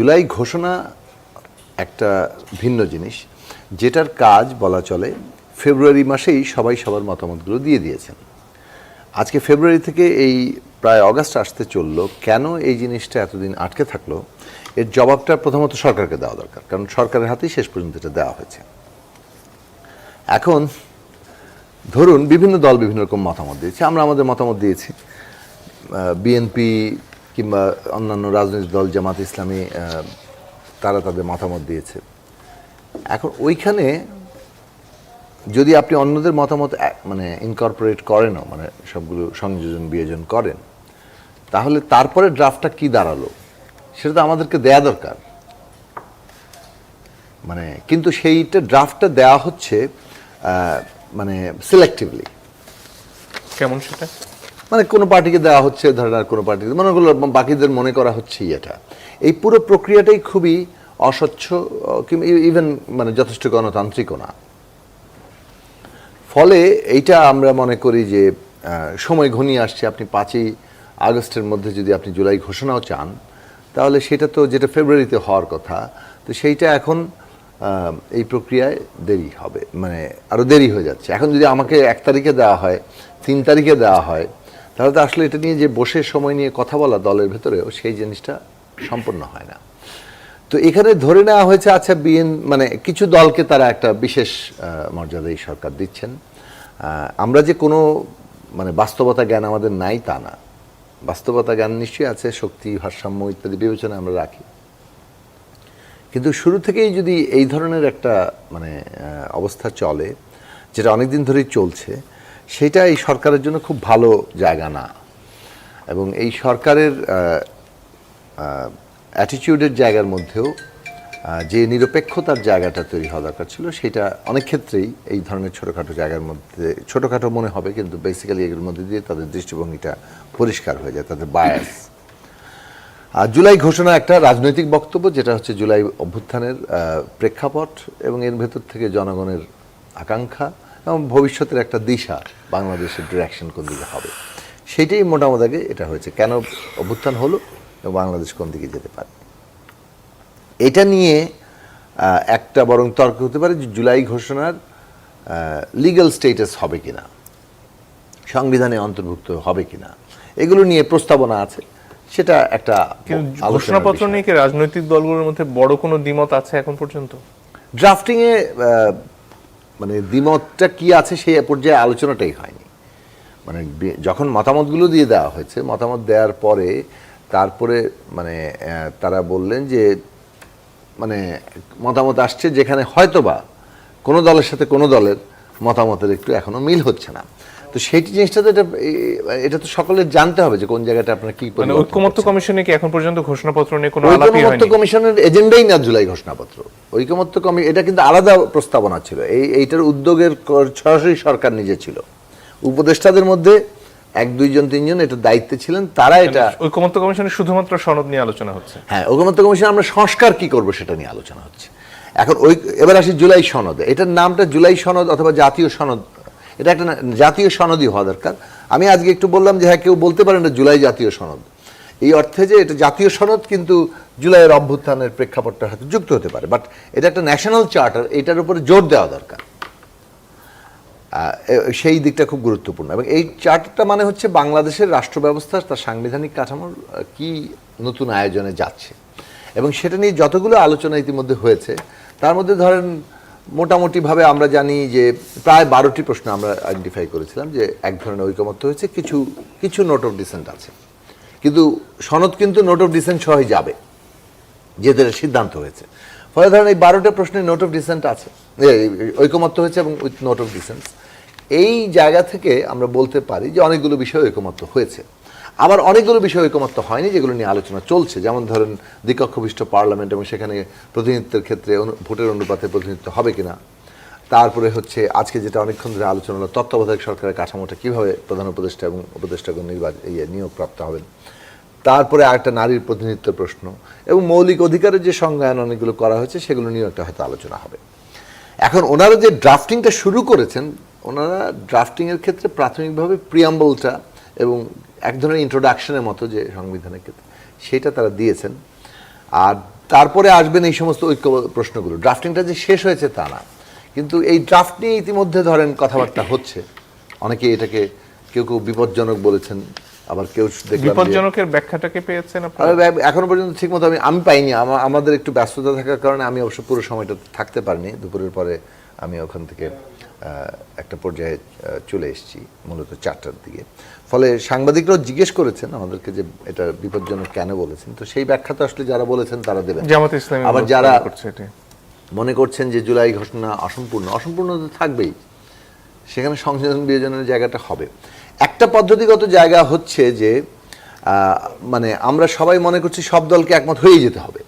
জুলাই ঘোষণা একটা ভিন্ন জিনিস, যেটার কাজ বলা চলে ফেব্রুয়ারি মাসেই সবাই সবার মতামতগুলো দিয়ে দিয়েছেন। আজকে ফেব্রুয়ারি থেকে এই প্রায় অগাস্ট আসতে চললো, কেন এই জিনিসটা এতদিন আটকে থাকলো, এর জবাবটা প্রথমত সরকারকে দেওয়া দরকার, কারণ সরকারের হাতেই শেষ পর্যন্ত এটা দেওয়া হয়েছে। এখন ধরুন বিভিন্ন দল বিভিন্ন রকম মতামত দিয়েছে, আমরা আমাদের মতামত দিয়েছি, বিএনপি কিংবা অন্যান্য রাজনৈতিক দল জামাত ইসলামী তারা তাদের মতামত দিয়েছে। এখন ওইখানে যদি আপনি অন্যদের মতামত মানে ইনকর্পোরেট করেনও, মানে সবগুলো সংযোজন বিয়োজন করেন, তাহলে তারপরে ড্রাফটটা কি দাঁড়ালো সেটা তো আমাদেরকে দেয়া দরকার। মানে কিন্তু সেইটা ড্রাফটটা দেওয়া হচ্ছে মানে সিলেক্টিভলি। কেমন সেটা? মানে কোনো পার্টিকে দেওয়া হচ্ছে, ধরেন আর কোনো পার্টিকে মনে করলো, বাকিদের মনে করা হচ্ছে এটা। এই পুরো প্রক্রিয়াটাই খুবই অস্বচ্ছ, ইভেন মানে যথেষ্ট গণতান্ত্রিকও না। ফলে এইটা আমরা মনে করি যে সময় ঘনিয়ে আসছে, আপনি 5ই আগস্টের মধ্যে যদি আপনি জুলাই ঘোষণাও চান, তাহলে সেটা তো যেটা ফেব্রুয়ারিতে হওয়ার কথা, তো সেইটা এখন এই প্রক্রিয়ায় দেরি হবে, মানে আরও দেরি হয়ে যাচ্ছে। এখন যদি আমাকে 1 তারিখে দেওয়া হয়, 3 তারিখে দেওয়া হয়, তাহলে তো আসলে এটা নিয়ে যে বসে সময় নিয়ে কথা বলা দলের ভেতরেও সেই জিনিসটা সম্পন্ন হয় না। তো এখানে ধরে নেওয়া হয়েছে আচ্ছা মানে কিছু দলকে তারা একটা বিশেষ মর্যাদাই সরকার দিচ্ছেন। আমরা যে কোনো মানে বাস্তবতা জ্ঞান আমাদের নাই তা না, বাস্তবতা জ্ঞান নিশ্চয়ই আছে, শক্তি ভারসাম্য ইত্যাদি বিবেচনা আমরা রাখি। কিন্তু শুরু থেকেই যদি এই ধরনের একটা মানে অবস্থা চলে, যেটা অনেকদিন ধরেই চলছে, সেটা এই সরকারের জন্য খুব ভালো জায়গা না। এবং এই সরকারের অ্যাটিটিউডের জায়গার মধ্যেও যে নিরপেক্ষতার জায়গাটা তৈরি হওয়া দরকার ছিল, সেটা অনেক ক্ষেত্রেই এই ধরনের ছোটোখাটো জায়গার মধ্যে, ছোটোখাটো মনে হবে কিন্তু বেসিক্যালি এগুলোর মধ্যে দিয়ে তাদের দৃষ্টিভঙ্গিটা পরিষ্কার হয়ে যায়, তাদের বায়াস। আর জুলাই ঘোষণা একটা রাজনৈতিক বক্তব্য, যেটা হচ্ছে জুলাই অভ্যুত্থানের প্রেক্ষাপট এবং এর ভেতর থেকে জনগণের আকাঙ্ক্ষা এবং ভবিষ্যতের একটা দিশা, বাংলাদেশের ডিরেকশন কোন দিকে হবে, সেটাই মোটামুটি আগে এটা হয়েছে, কেন অভ্যুত্থান হলো এবং বাংলাদেশ কোন দিকে যেতে পারে। এটা নিয়ে একটা বরং তর্ক হতে পারে যে জুলাই ঘোষণার লিগ্যাল স্টেটাস হবে কিনা, সংবিধানে অন্তর্ভুক্ত হবে কিনা, এগুলো নিয়ে প্রস্তাবনা আছে। সেটা একটা ঘোষণাপত্র নিয়ে কি রাজনৈতিক দলগুলোর মধ্যে বড় কোনো দ্বিমত আছে এখন পর্যন্ত? ড্রাফটিংয়ে মানে দ্বিমতটা কি আছে সেই পর্যায়ে আলোচনাটাই হয়নি। মানে যখন মতামতগুলো দিয়ে দেওয়া হয়েছে, মতামত দেওয়ার পরে তারপরে মানে তারা বললেন যে মানে মতামত আসছে যেখানে হয়তোবা কোনো দলের সাথে কোনো দলের মতামতের একটু এখনো মিল হচ্ছে না। তো সেই জিনিসটা তো এটা তো সকলের জানতে হবে যে কোন জায়গাটা আপনার কি মানে ঐকমত্য কমিশনে কি এখন পর্যন্ত ঘোষণাপত্র নিয়ে কোনো আলাপই হয়নি? ঐকমত্য কমিশনের এজেন্ডাই না জুলাই ঘোষণাপত্র। ঐকমত্য এটা কিন্তু আলাদা প্রস্তাবনা ছিল, এইটার উদ্যোগের সরাসরি সরকার নিজে ছিল। উপদেষ্টাদের মধ্যে 1, 2 জন 3 জন এটা দায়িত্বে ছিলেন, তারা এটা ঐকমত্য কমিশনে শুধুমাত্র সনদ নিয়ে আলোচনা হচ্ছে। হ্যাঁ, ঐকমত্য কমিশনে আমরা সংস্কার কি করব সেটা নিয়ে আলোচনা হচ্ছে। এখন এবার আসি জুলাই সনদে, এটার নামটা জুলাই সনদ অথবা জাতীয় সনদ, এটা একটা জাতীয় সনদই হওয়া দরকার। আমি আজকে একটু বললাম যে হ্যাঁ, কেউ বলতে পারেন এটা জুলাই জাতীয় সনদ, এই অর্থে যে এটা জাতীয় সনদ কিন্তু জুলাইয়ের অভ্যুত্থানের প্রেক্ষাপটটার সাথে যুক্ত হতে পারে, বাট এটা একটা ন্যাশনাল চার্টার, এটার উপরে জোর দেওয়া দরকার। সেই দিকটা খুব গুরুত্বপূর্ণ। এবং এই চার্টারটা মানে হচ্ছে বাংলাদেশের রাষ্ট্র ব্যবস্থা তার সাংবিধানিক কাঠামোর কি নতুন আয়োজনে যাচ্ছে, এবং সেটা নিয়ে যতগুলো আলোচনা ইতিমধ্যে হয়েছে, তার মধ্যে ধরেন মোটামুটিভাবে আমরা জানি যে প্রায় 12টি প্রশ্ন আমরা আইডেন্টিফাই করেছিলাম যে এক ধরনের ঐকমত্য হয়েছে, কিছু নোট অফ ডিসেন্ট আছে, কিন্তু সনদ কিন্তু নোট অফ ডিসেন্ট সহই যাবে, যেহেতু সিদ্ধান্ত হয়েছে। ফলে ধরেন এই 12টা প্রশ্নে নোট অফ ডিসেন্ট আছে, ঐকমত্য হয়েছে এবং উইথ নোট অফ ডিসেন্ট। এই জায়গা থেকে আমরা বলতে পারি যে অনেকগুলো বিষয় ঐকমত্য হয়েছে। আবার অনেকগুলো বিষয় ঐকমত্য হয়নি, যেগুলো নিয়ে আলোচনা চলছে, যেমন ধরেন দ্বিকক্ষবিষ্ট পার্লামেন্ট এবং সেখানে প্রতিনিধিত্বের ক্ষেত্রে ভোটের অনুপাতে প্রতিনিধিত্ব হবে কিনা। তারপরে হচ্ছে আজকে যেটা অনেকক্ষণ ধরে আলোচনা হলো, তত্ত্বাবধায়ক সরকারের কাঠামোটা কীভাবে প্রধান উপদেষ্টা এবং উপদেষ্টাগণ নিয়োগপ্রাপ্ত হবেন। তারপরে আরেকটা নারীর প্রতিনিধিত্বের প্রশ্ন এবং মৌলিক অধিকারের যে সংজ্ঞায়ন অনেকগুলো করা হয়েছে, সেগুলো নিয়েও একটা হয়তো আলোচনা হবে। এখন ওনারা যে ড্রাফটিংটা শুরু করেছেন, ওনারা ড্রাফটিংয়ের ক্ষেত্রে প্রাথমিকভাবে প্রিয়াম্বলটা এবং এক ধরনের ইন্ট্রোডাকশনের মতো যে সংবিধানের ক্ষেত্রে সেটা তারা দিয়েছেন। আর তারপরে আসবেন এই সমস্ত ঐক্য প্রশ্নগুলো। ড্রাফটিংটা যে শেষ হয়েছে তা না, কিন্তু এই ড্রাফট নিয়ে ইতিমধ্যে ধরেন কথাবার্তা হচ্ছে। অনেকে এটাকে কেউ কেউ বিপজ্জনক বলেছেন, আবার কেউ দেখলাম বিপজ্জনকের ব্যাখ্যাটাকে পেয়েছেন আপনারা? এখনো পর্যন্ত ঠিক মতো আমি পাইনি। আমাদের একটু ব্যস্ততা থাকার কারণে আমি অবশ্য পুরো সময়টা থাকতে পারিনি। দুপুরের পরে আমি ওখান থেকে একটা পর্যায়ে চলে এসেছি, মূলত 4টার দিকে। ফলে সাংবাদিকরাও জিজ্ঞেস করেছেন আমাদেরকে যে এটা বিপজ্জনক কেন বলেছেন, তো সেই ব্যাখ্যা তো আসলে যারা বলেছেন তারা দেবেন। জামাত ইসলামী আবার যারা করছে এটা, মনে করছেন যে জুলাই ঘোষণা অসম্পূর্ণ তো থাকবেই, সেখানে সংশোধন বিয়োজনের জায়গাটা হবে। একটা পদ্ধতিগত জায়গা হচ্ছে যে মানে আমরা সবাই মনে করছি সব দলকে একমত হয়ে যেতে হবে,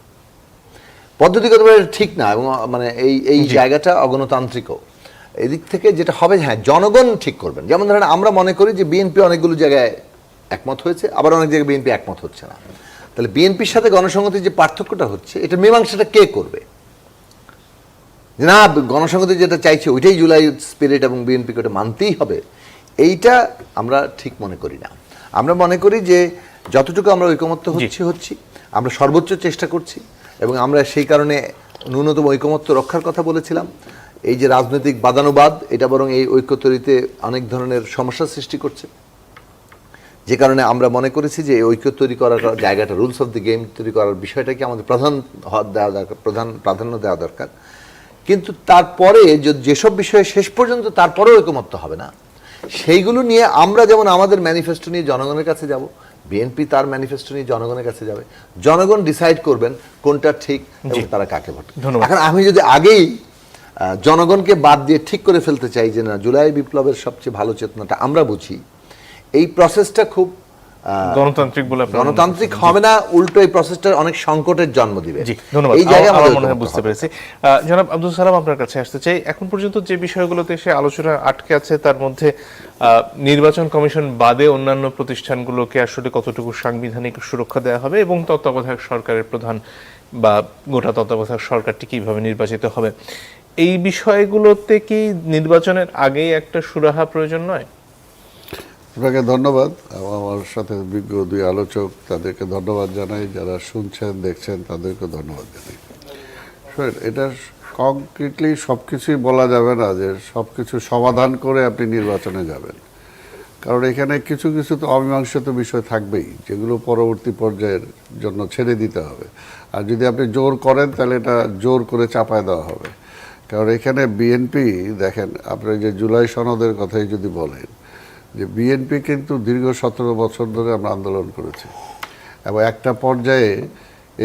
পদ্ধতিগতভাবে ঠিক না, এবং মানে এই জায়গাটা অগণতান্ত্রিকও। এদিক থেকে যেটা হবে, হ্যাঁ, জনগণ ঠিক করবেন। যেমন ধরেন আমরা মনে করি যে বিএনপি অনেকগুলো জায়গায় একমত হয়েছে, আবার অনেক জায়গায় বিএনপি একমত হচ্ছে না। তাহলে বিএনপির সাথে গণসংহতির যে পার্থক্যটা হচ্ছে, এটা মীমাংসাটা কে করবে? না, গণসংহতি যেটা চাইছে ওইটাই জুলাই স্পিরিট এবং বিএনপিকে ওটা মানতেই হবে, এইটা আমরা ঠিক মনে করি না। আমরা মনে করি যে যতটুকু আমরা ঐকমত্য হচ্ছি, আমরা সর্বোচ্চ চেষ্টা করছি, এবং আমরা সেই কারণে ন্যূনতম ঐকমত্য রক্ষার কথা বলেছিলাম। এই যে রাজনৈতিক বাদানুবাদ, এটা বরং এই ঐক্য তৈরিতে অনেক ধরনের সমস্যার সৃষ্টি করছে, যে কারণে আমরা মনে করেছি যে এই ঐক্য তৈরি করার জায়গাটা, রুলস অফ দি গেম তৈরি করার বিষয়টাকে আমাদের প্রধান প্রাধান্য দেওয়া দরকার। কিন্তু তারপরে যেসব বিষয়ে শেষ পর্যন্ত তারপরেও ঐকমত্য হবে না, সেইগুলো নিয়ে আমরা যেমন আমাদের ম্যানিফেস্টো নিয়ে জনগণের কাছে যাব, বিএনপি তার ম্যানিফেস্টো নিয়ে জনগণের কাছে যাবে, জনগণ ডিসাইড করবেন কোনটা ঠিক এবং তারা কাকে ভোট। এখন আমি যদি আগেই জনগণকে বাদ দিয়ে ঠিক করে ফেলতে চাই যে না, জুলাই বিপ্লবের সবচেয়ে ভালো চেতনাটা আমরা বুঝি, এই প্রসেসটা খুব গণতান্ত্রিক হবে না, উল্টো এই প্রসেসটার অনেক সংকটের জন্ম দিবে। ধন্যবাদ। এই জায়গায় আমার মনে হয় বুঝতে পেরেছি। জনাব আব্দুল সালাম, আপনার কাছে আসতে চাই। এখন পর্যন্ত যে বিষয়গুলোতে এসে আলোচনা আটকে আছে, তার মধ্যে নির্বাচন কমিশন বাদে অন্যান্য প্রতিষ্ঠানগুলোকে আসলে কতটুকু সাংবিধানিক সুরক্ষা দেওয়া হবে, এবং তত্ত্বাবধায়ক সরকারের প্রধান বা গোটা তত্ত্বাবধায়ক সরকারটি কিভাবে নির্বাচিত হবে, এই বিষয়গুলোতে কি নির্বাচনের আগেই একটা সুরাহা প্রয়োজন নয়? আপনাকে ধন্যবাদ। আমার সাথে বিজ্ঞ দুই আলোচক, তাদেরকে ধন্যবাদ জানাই। যারা শুনছেন দেখছেন তাদেরকে ধন্যবাদ জানাই। এটা কংক্রিটলি সব কিছুই বলা যাবে না যে সব কিছু সমাধান করে আপনি নির্বাচনে যাবেন, কারণ এখানে কিছু কিছু তো অমীমাংসিত বিষয় থাকবেই, যেগুলো পরবর্তী পর্যায়ের জন্য ছেড়ে দিতে হবে। আর যদি আপনি জোর করেন তাহলে এটা জোর করে চাপায় দেওয়া হবে। কারণ এখানে বিএনপি, দেখেন, আপনি যে জুলাই সনদের কথাই যদি বলেন, যে বিএনপি কিন্তু দীর্ঘ 17 বছর ধরে আমরা আন্দোলন করেছি, এবং একটা পর্যায়ে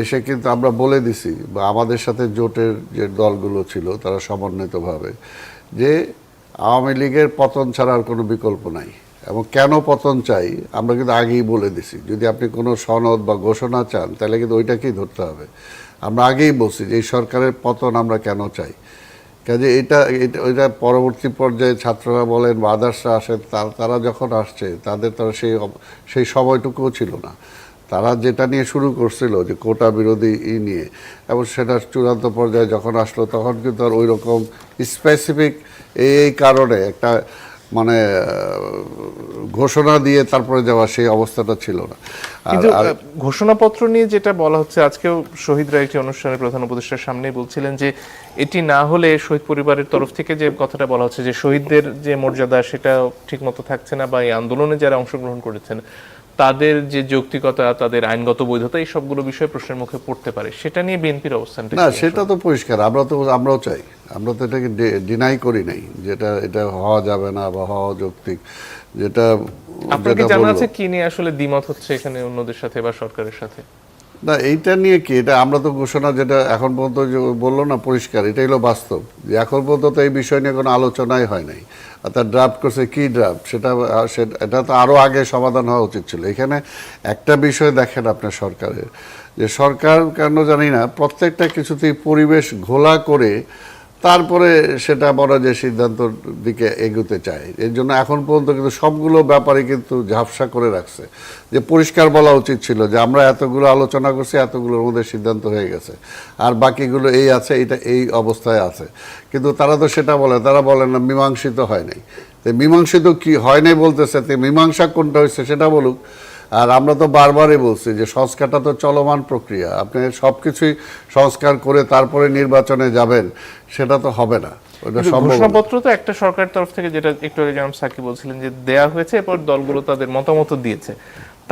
এসে কিন্তু আমরা বলে দিছি, বা আমাদের সাথে জোটের যে দলগুলো ছিল তারা সমন্বিতভাবে, যে আওয়ামী লীগের পতন ছাড়া আর কোনো বিকল্প নাই। এবং কেন পতন চাই আমরা কিন্তু আগেই বলে দিছি। যদি আপনি কোনো সনদ বা ঘোষণা চান তাহলে কিন্তু ওইটাকেই ধরতে হবে। আমরা আগেই বলছি যে এই সরকারের পতন আমরা কেন চাই। কাজে এটা পরবর্তী পর্যায়ে ছাত্ররা বলেন বা আদার্সরা আসেন, তারা যখন আসছে তাদের তারা সেই সময়টুকুও ছিল না। তারা যেটা নিয়ে শুরু করছিল যে কোটা বিরোধী নিয়ে, এবং সেটা চূড়ান্ত পর্যায়ে যখন আসলো তখন কিন্তু আর ওই রকম স্পেসিফিক এই কারণে একটা মানে ঘোষণা দিয়ে তারপরে যাওয়া সেই অবস্থাটা ছিল না। কিন্তু ঘোষণাপত্র নিয়ে যেটা বলা হচ্ছে, আজকেও শহীদরা একটি অনুষ্ঠানে প্রধান উপদেষ্টার সামনেই বলছিলেন যে এটি না হলে শহীদ পরিবারের তরফ থেকে যে কথাটা বলা হচ্ছে যে শহীদদের যে মর্যাদা সেটা ঠিকমতো থাকছে না, বা এই আন্দোলনে যারা অংশগ্রহণ করেছেন তাদের যে যৌক্তিকতা, তাদের আইনগত বৈধতা, এই সবগুলো বিষয় প্রশ্নের মুখে পড়তে পারে। সেটা নিয়ে বিএনপির অবস্থানটা না, সেটা তো পরিষ্কার। আমরাও চাই, আমরা তো এটাকে ডিনাই করি নাই, যেটা এটা হওয়া যাবে না বা হওয়া যৌক্তিক। যেটা আপনাকে জানা আছে কি নিয়ে আসলে দ্বিমত হচ্ছে এখানে অন্যদের সাথে বা সরকারের সাথে? না, এইটা নিয়ে কি, এটা আমরা তো ঘোষণা যেটা এখন পর্যন্ত বললো না পরিষ্কার, এটাই হলো বাস্তব, যে এখন পর্যন্ত এই বিষয় নিয়ে কোনো আলোচনাই হয় নাই। আর তার ড্রাফট করছে, কি ড্রাফট, এটা তো আরও আগে সমাধান হওয়া উচিত ছিল। এখানে একটা বিষয় দেখেন আপনার সরকারের, যে সরকার কেন জানি না প্রত্যেকটা কিছুতেই পরিবেশ ঘোলা করে তারপরে সেটা বড় যে সিদ্ধান্তর দিকে এগোতে চায়। এর জন্য এখন পর্যন্ত কিন্তু সবগুলো ব্যাপারে কিন্তু ঝাপসা করে রাখছে, যে পরিষ্কার বলা উচিত ছিল যে আমরা এতগুলো আলোচনা করছি, এতগুলোর মধ্যে সিদ্ধান্ত হয়ে গেছে, আর বাকিগুলো এই আছে, এটা এই অবস্থায় আছে। কিন্তু তারা তো সেটা বলে, তারা বলেন না মীমাংসিত হয় নাই। তো মীমাংসিত কি হয় নাই বলতেছে, তো মীমাংসা কোনটা হয়েছে সেটা বলুক। আর আমরা তো বারবারই বলছি যে সংস্কারটা তো চলমান প্রক্রিয়া, আপনি সবকিছুই সংস্কার করে তারপরে নির্বাচনে যাবেন, সেটা তো হবে না, ওটা কিন্তু সম্ভব না। ঘোষণাপত্র তো একটা সরকারের তরফ থেকে, যেটা একটু আগে জনাব সাকি বলছিলেন যে দেয়া হয়েছে, এরপর দলগুলো তাদের মতামত দিয়েছে,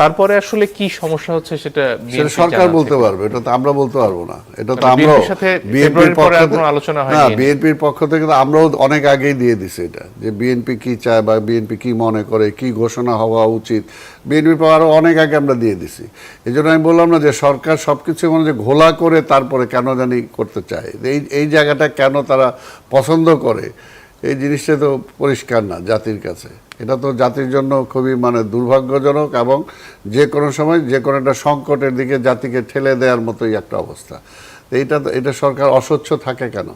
তারপরে আসলে কি সমস্যা হচ্ছে সেটা সেটা BNP সরকার জানাচ্ছে। বলতে পারবে, এটা তো আমরা বলতে পারবো না। এটা তো মানে আমরা BNP-র সাথে ফেব্রুয়ারির পরে আর কোনো আলোচনা হয়নি? না, বিএনপির পক্ষ থেকে তো আমরাও অনেক আগেই দিয়ে দিছি এটা, যে বিএনপি কি চায় বা বিএনপি কি মনে করে, কি ঘোষণা হওয়া উচিত, বিএনপির পর আরো অনেক আগে আমরা দিয়ে দিছি। এই জন্য আমি বললাম না যে সরকার সবকিছু মানে যে ঘোলা করে তারপরে কেন জানি করতে চায়, এই জায়গাটা কেন তারা পছন্দ করে, এই জিনিসটা তো পরিষ্কার না জাতির কাছে। এটা তো জাতির জন্য খুবই মানে দুর্ভাগ্যজনক, এবং যে কোনো সময় যে কোনো একটা সংকটের দিকে জাতিকে ঠেলে দেওয়ার মতোই একটা অবস্থা। তো এটা সরকার অস্বচ্ছ থাকে কেন?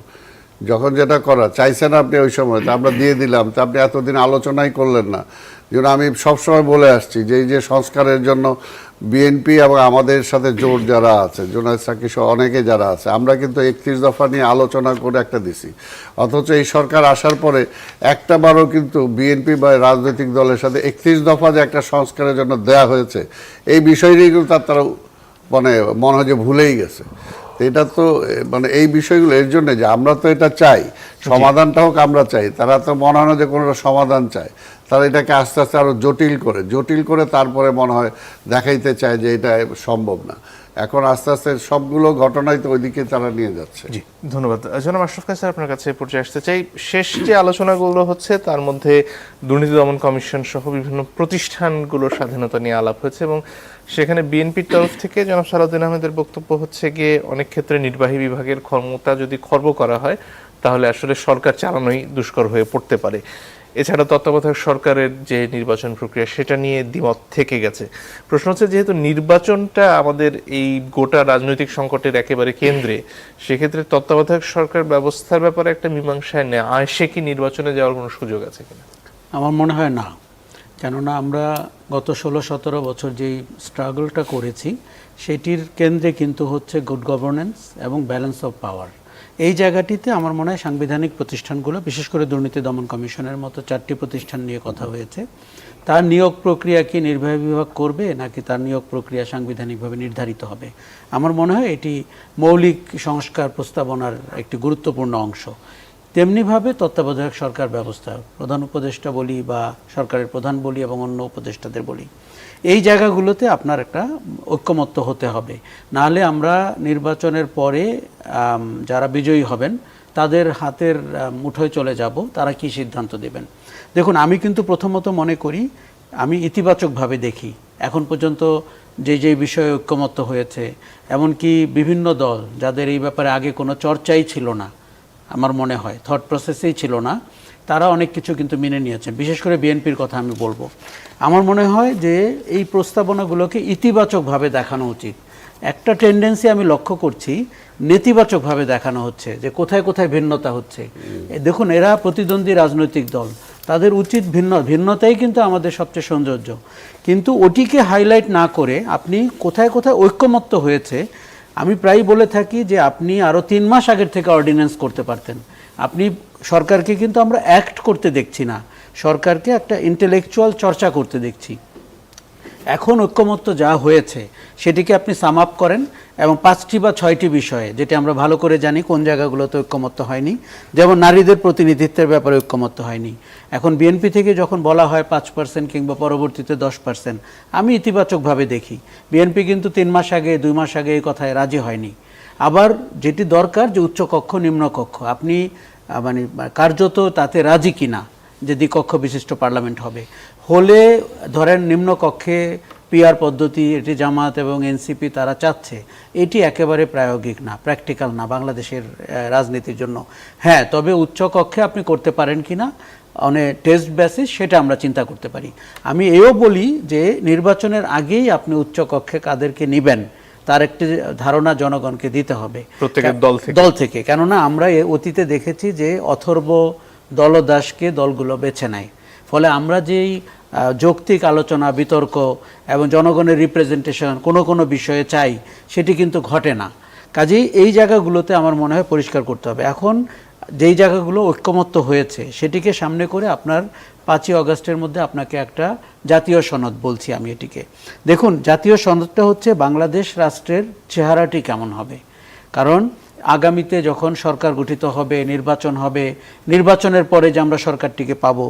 যখন যেটা করা চাইছেন আপনি ওই সময়, তা আমরা দিয়ে দিলাম, তা আপনি এতদিন আলোচনাই করলেন না। যেন আমি সবসময় বলে আসছি যে এই যে সংস্কারের জন্য বিএনপি এবং আমাদের সাথে জোট যারা আছে, জোনায়েদ সাকি সহ অনেকে যারা আছে, আমরা কিন্তু 31 দফা নিয়ে আলোচনা করে একটা দিছি। অথচ এই সরকার আসার পরে একটা বারও কিন্তু বিএনপি বা রাজনৈতিক দলের সাথে 31 দফা যে একটা সংস্কারের জন্য দেয়া হয়েছে, এই বিষয়টি কিন্তু তারা মানে মনে হয় যে ভুলেই গেছে। তো এটা তো মানে এই বিষয়গুলো এর জন্য যে আমরা তো এটা চাই, সমাধানটা হোক আমরা চাই, তারা তো মনে হয় না যে কোনো সমাধান চায়, তারা এটাকে আস্তে আস্তে আরো জটিল করে তারপরে মনে হয় দেখাইতে চায় যে এটা সম্ভব না। এখন আস্তে আস্তে সবগুলো ঘটনাই তো ওইদিকে তারা নিয়ে যাচ্ছে। জি, ধন্যবাদ। জনাব আশরাফ কায়সার, আপনার কাছে পর্যায়ে আসতে চাই। শেষ যে আলোচনাগুলো হচ্ছে তার মধ্যে দুর্নীতি দমন কমিশন সহ বিভিন্ন প্রতিষ্ঠানগুলোর স্বাধীনতা নিয়ে আলাপ হয়েছে, এবং সেখানে বিএনপির তরফ থেকে জনাব সালাউদ্দিন আহমেদের বক্তব্য হচ্ছে গিয়ে অনেক ক্ষেত্রে নির্বাহী বিভাগের ক্ষমতা যদি খর্ব করা হয় তাহলে আসলে সরকার চালানোই দুষ্কর হয়ে পড়তে পারে। এছাড়া তত্ত্বাবধায়ক সরকারের যে নির্বাচন প্রক্রিয়া সেটা নিয়ে দ্বিমত থেকে গেছে। প্রশ্ন হচ্ছে, যেহেতু নির্বাচনটা আমাদের এই গোটা রাজনৈতিক সংকটের একেবারে কেন্দ্রে, সেক্ষেত্রে তত্ত্বাবধায়ক সরকার ব্যবস্থার ব্যাপারে একটা মীমাংসায় নেয় সে কি নির্বাচনে যাওয়ার কোনো সুযোগ আছে কিনা? আমার মনে হয় না, কেননা আমরা গত 16-17 বছর যেই স্ট্রাগলটা করেছি সেটির কেন্দ্রে কিন্তু হচ্ছে গুড গভর্নেন্স এবং ব্যালেন্স অফ পাওয়ার। এই জায়গাটিতে আমার মনে হয় সাংবিধানিক প্রতিষ্ঠানগুলো, বিশেষ করে দুর্নীতি দমন কমিশনের মতো 4টি প্রতিষ্ঠান নিয়ে কথা হয়েছে, তার নিয়োগ প্রক্রিয়া কি নির্বাহী বিভাগ করবে নাকি তার নিয়োগ প্রক্রিয়া সাংবিধানিকভাবে নির্ধারিত হবে। আমার মনে হয় এটি মৌলিক সংস্কার প্রস্তাবনার একটি গুরুত্বপূর্ণ অংশ। তেমনিভাবে তত্ত্বাবধায়ক সরকার ব্যবস্থা, প্রধান উপদেষ্টা বলি বা সরকারের প্রধান বলি এবং অন্য উপদেষ্টাদের বলি, এই জায়গাগুলোতে আপনার একটা ঐক্যমত্য হতে হবে। নাহলে আমরা নির্বাচনের পরে যারা বিজয়ী হবেন তাদের হাতের মুঠোয় চলে যাব, তারা কি সিদ্ধান্ত দেবেন। দেখুন, আমি কিন্তু প্রথমত মনে করি, আমি ইতিবাচকভাবে দেখি এখন পর্যন্ত যে বিষয়ে ঐক্যমত্য হয়েছে, এমনকি বিভিন্ন দল যাদের এই ব্যাপারে আগে কোনো চর্চাই ছিল না, আমার মনে হয় থট প্রসেসেই ছিল না, তারা অনেক কিছু কিন্তু মেনে নিয়েছেন। বিশেষ করে বিএনপির কথা আমি বলবো। আমার মনে হয় যে এই প্রস্তাবনাগুলোকে ইতিবাচকভাবে দেখানো উচিত। একটা টেন্ডেন্সি আমি লক্ষ্য করছি, নেতিবাচকভাবে দেখানো হচ্ছে যে কোথায় কোথায় ভিন্নতা হচ্ছে। দেখুন, এরা প্রতিদ্বন্দ্বী রাজনৈতিক দল, তাদের উচিত ভিন্নতাই কিন্তু আমাদের সবচেয়ে সৌন্দর্য, কিন্তু ওটিকে হাইলাইট না করে আপনি কোথায় কোথায় ঐক্যমত্য হয়েছে। আমি প্রায় বলে থাকি যে আপনি আরও 3 মাস আগের থেকে অর্ডিন্যান্স করতে পারতেন। আপনি সরকারকে কিন্তু আমরা অ্যাক্ট করতে দেখছি না, সরকারকে একটা ইন্টেলেকচুয়াল চর্চা করতে দেখছি। এখন ঐক্যমত্য যা হয়েছে সেটিকে আপনি সাম আপ করেন, এবং 5টি বা 6টি বিষয়ে, যেটি আমরা ভালো করে জানি কোন জায়গাগুলোতে ঐক্যমত্য হয়নি। যেমন নারীদের প্রতিনিধিত্বের ব্যাপারে ঐক্যমত্য হয়নি। এখন বিএনপি থেকে যখন বলা হয় 5% কিংবা পরবর্তীতে 10%, আমি ইতিবাচকভাবে দেখি। বিএনপি কিন্তু 3 মাস আগে 2 মাস আগে এই কথায় রাজি হয়নি। আবার যেটি দরকার যে উচ্চকক্ষ নিম্নকক্ষ, আপনি মানে কার্যত তাতে রাজি কিনা, যে দ্বিকক্ষ বিশিষ্ট পার্লামেন্ট হবে হলে, ধরেন নিম্নকক্ষে পিআর পদ্ধতি, এটি জামাত এবং এনসিপি তারা চাচ্ছে, এটি একেবারে প্রায়োগিক না, প্র্যাকটিক্যাল না বাংলাদেশের রাজনীতির জন্য। হ্যাঁ, তবে উচ্চকক্ষে আপনি করতে পারেন কিনা অনেক টেস্ট বেসিস, সেটা আমরা চিন্তা করতে পারি। আমি এও বলি যে নির্বাচনের আগেই আপনি উচ্চকক্ষে কাদেরকে নেবেন তার একটি ধারণা জনগণকে দিতে হবে প্রত্যেকের দল থেকে। কেননা আমরা অতীতে দেখেছি যে অথর্ব দলদাসকে দলগুলো বেছে নেয়, ফলে আমরা যেই যৌক্তিক আলোচনা, বিতর্ক এবং জনগণের রিপ্রেজেন্টেশন কোনো বিষয়ে চাই, সেটি কিন্তু ঘটে না। কাজেই এই জায়গাগুলোতে আমার মনে হয় পরিষ্কার করতে হবে। এখন যেই জায়গাগুলো ঐক্যমত্য হয়েছে সেটিকে সামনে করে আপনার 5ই অগাস্টের মধ্যে আপনাকে একটা জাতীয় সনদ বলছি আমি এটিকে। দেখুন, জাতীয় সনদটা হচ্ছে বাংলাদেশ রাষ্ট্রের চেহারাটি কেমন হবে, কারণ আগামীতে যখন সরকার গঠিত হবে, নির্বাচন হবে, নির্বাচনের পরে যে আমরা সরকারটিকে পাবো,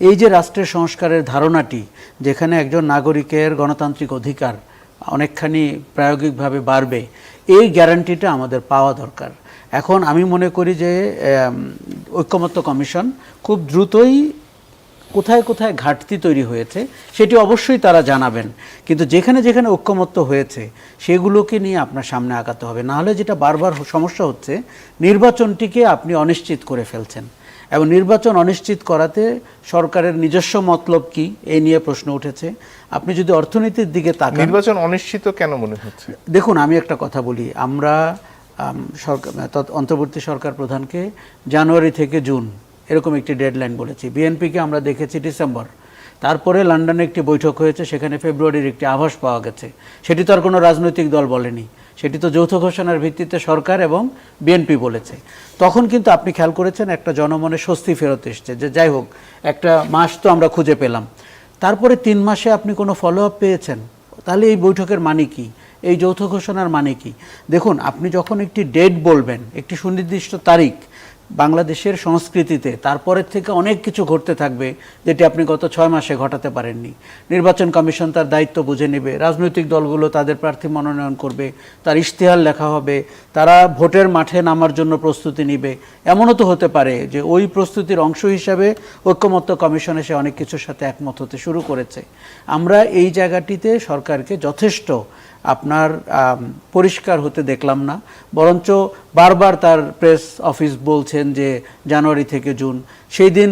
এই যে রাষ্ট্রের সংস্কারের ধারণাটি, যেখানে একজন নাগরিকের গণতান্ত্রিক অধিকার অনেকখানি প্রায়োগিকভাবে বাড়বে, এই গ্যারান্টিটা আমাদের পাওয়া দরকার। এখন আমি মনে করি যে ঐক্যমত্য কমিশন খুব দ্রুতই কোথায় কোথায় ঘাটতি তৈরি হয়েছে সেটি অবশ্যই তারা জানাবেন, কিন্তু যেখানে যেখানে ঐক্যমত্য হয়েছে সেগুলোকে নিয়ে আপনার সামনে আগাতে হবে। নাহলে যেটা বারবার সমস্যা হচ্ছে, নির্বাচনটিকে আপনি অনিশ্চিত করে ফেলছেন, এবং নির্বাচন অনিশ্চিত করাতে সরকারের নিজস্ব মতলব কি এই নিয়ে প্রশ্ন উঠেছে। আপনি যদি অর্থনীতির দিকে তাকান, নির্বাচন অনিশ্চিত কেন মনে হচ্ছে? দেখুন, আমি একটা কথা বলি, আমরা সরকার অন্তর্বর্তী সরকার প্রধানকে জানুয়ারি থেকে জুন এরকম একটি ডেডলাইন বলেছি, বিএনপিকে আমরা দেখেছি ডিসেম্বর, তারপরে লন্ডনে একটি বৈঠক হয়েছে, সেখানে ফেব্রুয়ারির একটি আভাস পাওয়া গেছে। সেটি তো আর কোনো রাজনৈতিক দল বলেনি, সেটি তো যৌথ ঘোষণার ভিত্তিতে সরকার এবং বিএনপি বলেছে। তখন কিন্তু আপনি খেয়াল করেছেন একটা জনমনে স্বস্তি ফেরত এসছে যে যাই হোক একটা মাস তো আমরা খুঁজে পেলাম। তারপরে 3 মাসে আপনি কোনো ফলো আপ পেয়েছেন? তাহলে এই বৈঠকের মানে কি, এই যৌথ ঘোষণার মানে কি? দেখুন, আপনি যখন একটি ডেট বলবেন, একটি সুনির্দিষ্ট তারিখ, বাংলাদেশের সংস্কৃতিতে তারপরের থেকে অনেক কিছু ঘটতে থাকবে যেটি আপনি গত 6 মাসে ঘটাতে পারেননি। নির্বাচন কমিশন তার দায়িত্ব বুঝে নেবে, রাজনৈতিক দলগুলো তাদের প্রার্থী মনোনয়ন করবে, তার ইশতেহার লেখা হবে, তারা ভোটের মাঠে নামার জন্য প্রস্তুতি নেবে। এমনও তো হতে পারে যে ওই প্রস্তুতির অংশ হিসাবে ঐক্যমত্য কমিশন এসে অনেক কিছুর সাথে একমত হতে শুরু করেছে। আমরা এই জায়গাটিতে সরকারকে যথেষ্ট আপনার পরিষ্কার হতে দেখলাম না, বরঞ্চ বারবার তার প্রেস অফিস বলছেন যে জানুয়ারি থেকে জুন। সেই দিন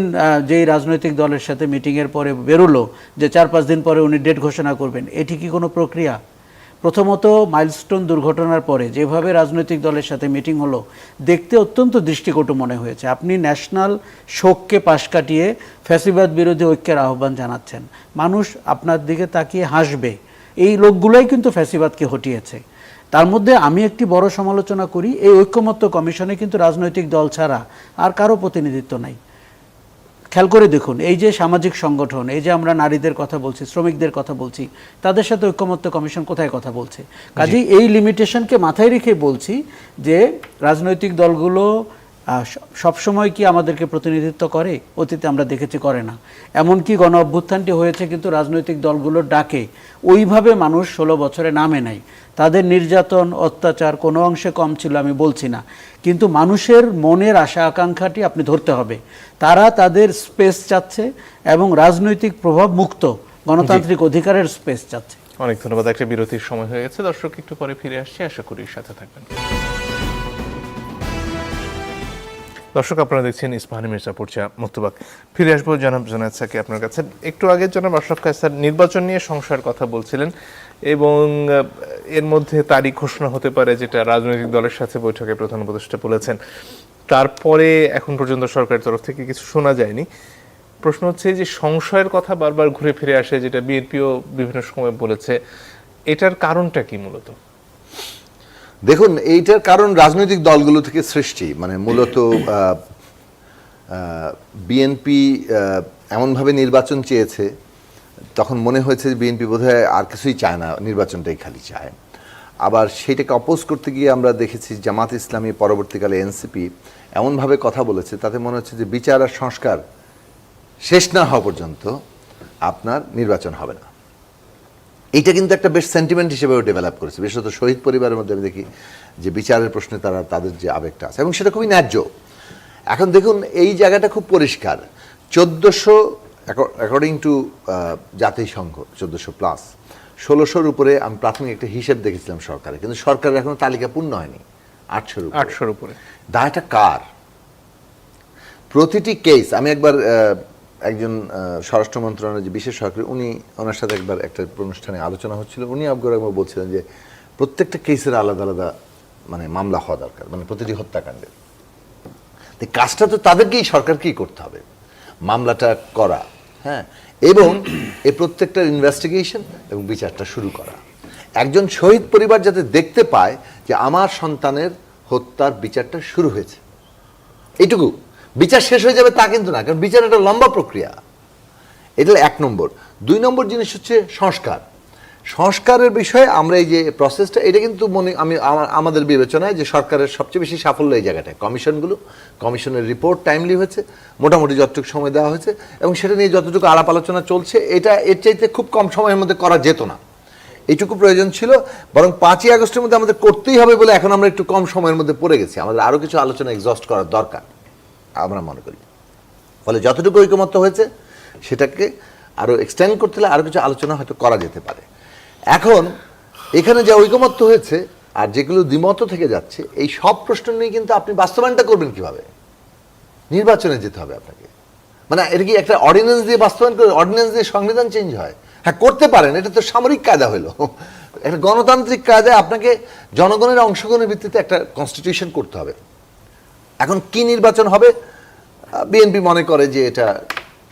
যেই রাজনৈতিক দলের সাথে মিটিংয়ের পরে বেরোলো যে 4-5 দিন পরে উনি ডেট ঘোষণা করবেন, এটি কি কোনো প্রক্রিয়া? প্রথমত, মাইলস্টোন দুর্ঘটনার পরে যেভাবে রাজনৈতিক দলের সাথে মিটিং হলো, দেখতে অত্যন্ত দৃষ্টিকটু মনে হয়েছে। আপনি ন্যাশনাল শোককে পাশ কাটিয়ে ফ্যাসিবাদ বিরোধী ঐক্যের আহ্বান জানাচ্ছেন, মানুষ আপনার দিকে তাকিয়ে হাসবে। এই লোকগুলোই কিন্তু ফ্যাসিবাদকে হটিয়েছে। তার মধ্যে আমি একটি বড় সমালোচনা করি, এই ঐক্যমত্য কমিশনে কিন্তু রাজনৈতিক দল ছাড়া আর কারো প্রতিনিধিত্ব নাই। খেয়াল করে দেখুন, এই যে সামাজিক সংগঠন, এই যে আমরা নারীদের কথা বলছি, শ্রমিকদের কথা বলছি, তাদের সাথে ঐক্যমত্য কমিশন কোথায় কথা বলছে? কাজেই এই লিমিটেশনকে মাথায় রেখে বলছি যে রাজনৈতিক দলগুলো সবসময় কি আমাদেরকে প্রতিনিধিত্ব করে? অতীতে আমরা দেখেছি করে না। এমনকি গণ অভ্যুত্থানটি হয়েছে কিন্তু রাজনৈতিক দলগুলোর ডাকে, ওইভাবে মানুষ 16 বছরে নামে নাই। তাদের নির্যাতন অত্যাচার কোনো অংশে কম ছিল আমি বলছি না, কিন্তু মানুষের মনের আশা আকাঙ্ক্ষাটি আপনি ধরতে হবে। তারা তাদের স্পেস চাচ্ছে এবং রাজনৈতিক প্রভাব মুক্ত গণতান্ত্রিক অধিকারের স্পেস চাচ্ছে। অনেক ধন্যবাদ। একটা বিরতির সময় হয়ে গেছে, দর্শক একটু পরে ফিরে আসছি, আশা করি সাথে থাকবেন। দর্শক, আপনারা দেখছেন ইস্পাহানি মির্জা পড়ছা মুক্তবাক। ফিরে আসবো জনাব জুনায়েদ সাকি আপনার কাছে। একটু আগে জনাব আশরাফ কায়সার নির্বাচন নিয়ে সংশয়ের কথা বলছিলেন, এবং এর মধ্যে তারিখ ঘোষণা হতে পারে, যেটা রাজনৈতিক দলের সাথে বৈঠকে প্রধান উপদেষ্টা বলেছেন। তারপরে এখন পর্যন্ত সরকারের তরফ থেকে কিছু শোনা যায়নি। প্রশ্ন হচ্ছে যে সংশয়ের কথা বারবার ঘুরে ফিরে আসে, যেটা বিএনপিও বিভিন্ন সময় বলেছে, এটার কারণটা কি মূলত? দেখুন, এইটার কারণ রাজনৈতিক দলগুলো থেকে সৃষ্টি। মানে মূলত বিএনপি এমনভাবে নির্বাচন চেয়েছে, তখন মনে হয়েছে যে বিএনপি বোধহয় আর কিছুই চায় না, নির্বাচনটাই খালি চায়। আবার সেইটাকে অপোজ করতে গিয়ে আমরা দেখেছি জামাত ইসলামী, পরবর্তীকালে এনসিপি এমনভাবে কথা বলেছে, তাতে মনে হচ্ছে যে বিচার আর সংস্কার শেষ না হওয়া পর্যন্ত আপনার নির্বাচন হবে না। এইটা কিন্তু একটা বেশ সেন্টিমেন্ট হিসেবেও ডেভেলপ করেছে, বিশেষত শহীদ পরিবারের মধ্যে আমি দেখি যে বিচারের প্রশ্নে তাদের যে আবেগটা আছে, এবং সেটা খুবই ন্যায্য। এখন দেখুন, এই জায়গাটা খুব পরিষ্কার। 1400 অ্যাকর্ডিং টু জাতিসংঘ 1400+, 1600-র উপরে আমি প্রাথমিক একটা হিসেব দেখেছিলাম সরকারের, কিন্তু সরকারের এখনো তালিকা পূর্ণ হয়নি। 800-র উপরে। দায়টা কার? প্রতিটি কেস আমি একবার একজন স্বরাষ্ট্র মন্ত্রণালয়ের যে বিশেষ সহকারী, ওনার সাথে একবার একটা অনুষ্ঠানে আলোচনা হচ্ছিল, উনি একবার বলছিলেন যে প্রত্যেকটা কেসের আলাদা আলাদা মানে মামলা হওয়া দরকার, মানে প্রতিটি হত্যাকাণ্ডের। কাজটা তো তাদেরকেই, সরকারকেই করতে হবে, মামলাটা করা, হ্যাঁ, এবং এই প্রত্যেকটার ইনভেস্টিগেশন এবং বিচারটা শুরু করা। একজন শহীদ পরিবার যাতে দেখতে পায় যে আমার সন্তানের হত্যার বিচারটা শুরু হয়েছে, এইটুকু। বিচার শেষ হয়ে যাবে তা কিন্তু না, কারণ বিচার একটা লম্বা প্রক্রিয়া। এটা 1 নম্বর। 2 নম্বর জিনিস হচ্ছে সংস্কার। সংস্কারের বিষয়ে আমরা এই যে প্রসেসটা, এটা কিন্তু আমাদের বিবেচনায় যে সরকারের সবচেয়ে বেশি সাফল্য এই জায়গাটায় কমিশনের রিপোর্ট টাইমলি হয়েছে, মোটামুটি যতটুকু সময় দেওয়া হয়েছে, এবং সেটা নিয়ে যতটুকু আলাপ আলোচনা চলছে, এটা এর চাইতে খুব কম সময়ের মধ্যে করা যেত না, এইটুকু প্রয়োজন ছিল। বরং 5ই আগস্টের মধ্যে আমাদের করতেই হবে বলে এখন আমরা একটু কম সময়ের মধ্যে পড়ে গেছি, আমাদের আরও কিছু আলোচনা এক্সস্ট করার দরকার আমরা মনে করি। ফলে যতটুকু ঐকমত্য হয়েছে সেটাকে আরও এক্সটেন্ড করতে হলে আরও কিছু আলোচনা হয়তো করা যেতে পারে। এখন এখানে যে ঐকমত্য হয়েছে আর যেগুলো দ্বিমত থেকে যাচ্ছে, এই সব প্রশ্ন নিয়ে কিন্তু আপনি বাস্তবায়নটা করবেন কিভাবে? নির্বাচনে যেতে হবে আপনাকে। মানে এটা কি একটা অর্ডিন্যান্স দিয়ে বাস্তবায়ন করে, অর্ডিন্যান্স দিয়ে সংবিধান চেঞ্জ হয়? হ্যাঁ, করতে পারেন, এটা তো সামরিক কায়দা হলো। একটা গণতান্ত্রিক কায়দায় আপনাকে জনগণের অংশগ্রহণের ভিত্তিতে একটা কনস্টিটিউশন করতে হবে। এখন কি নির্বাচন হবে? বিএনপি মনে করে যে এটা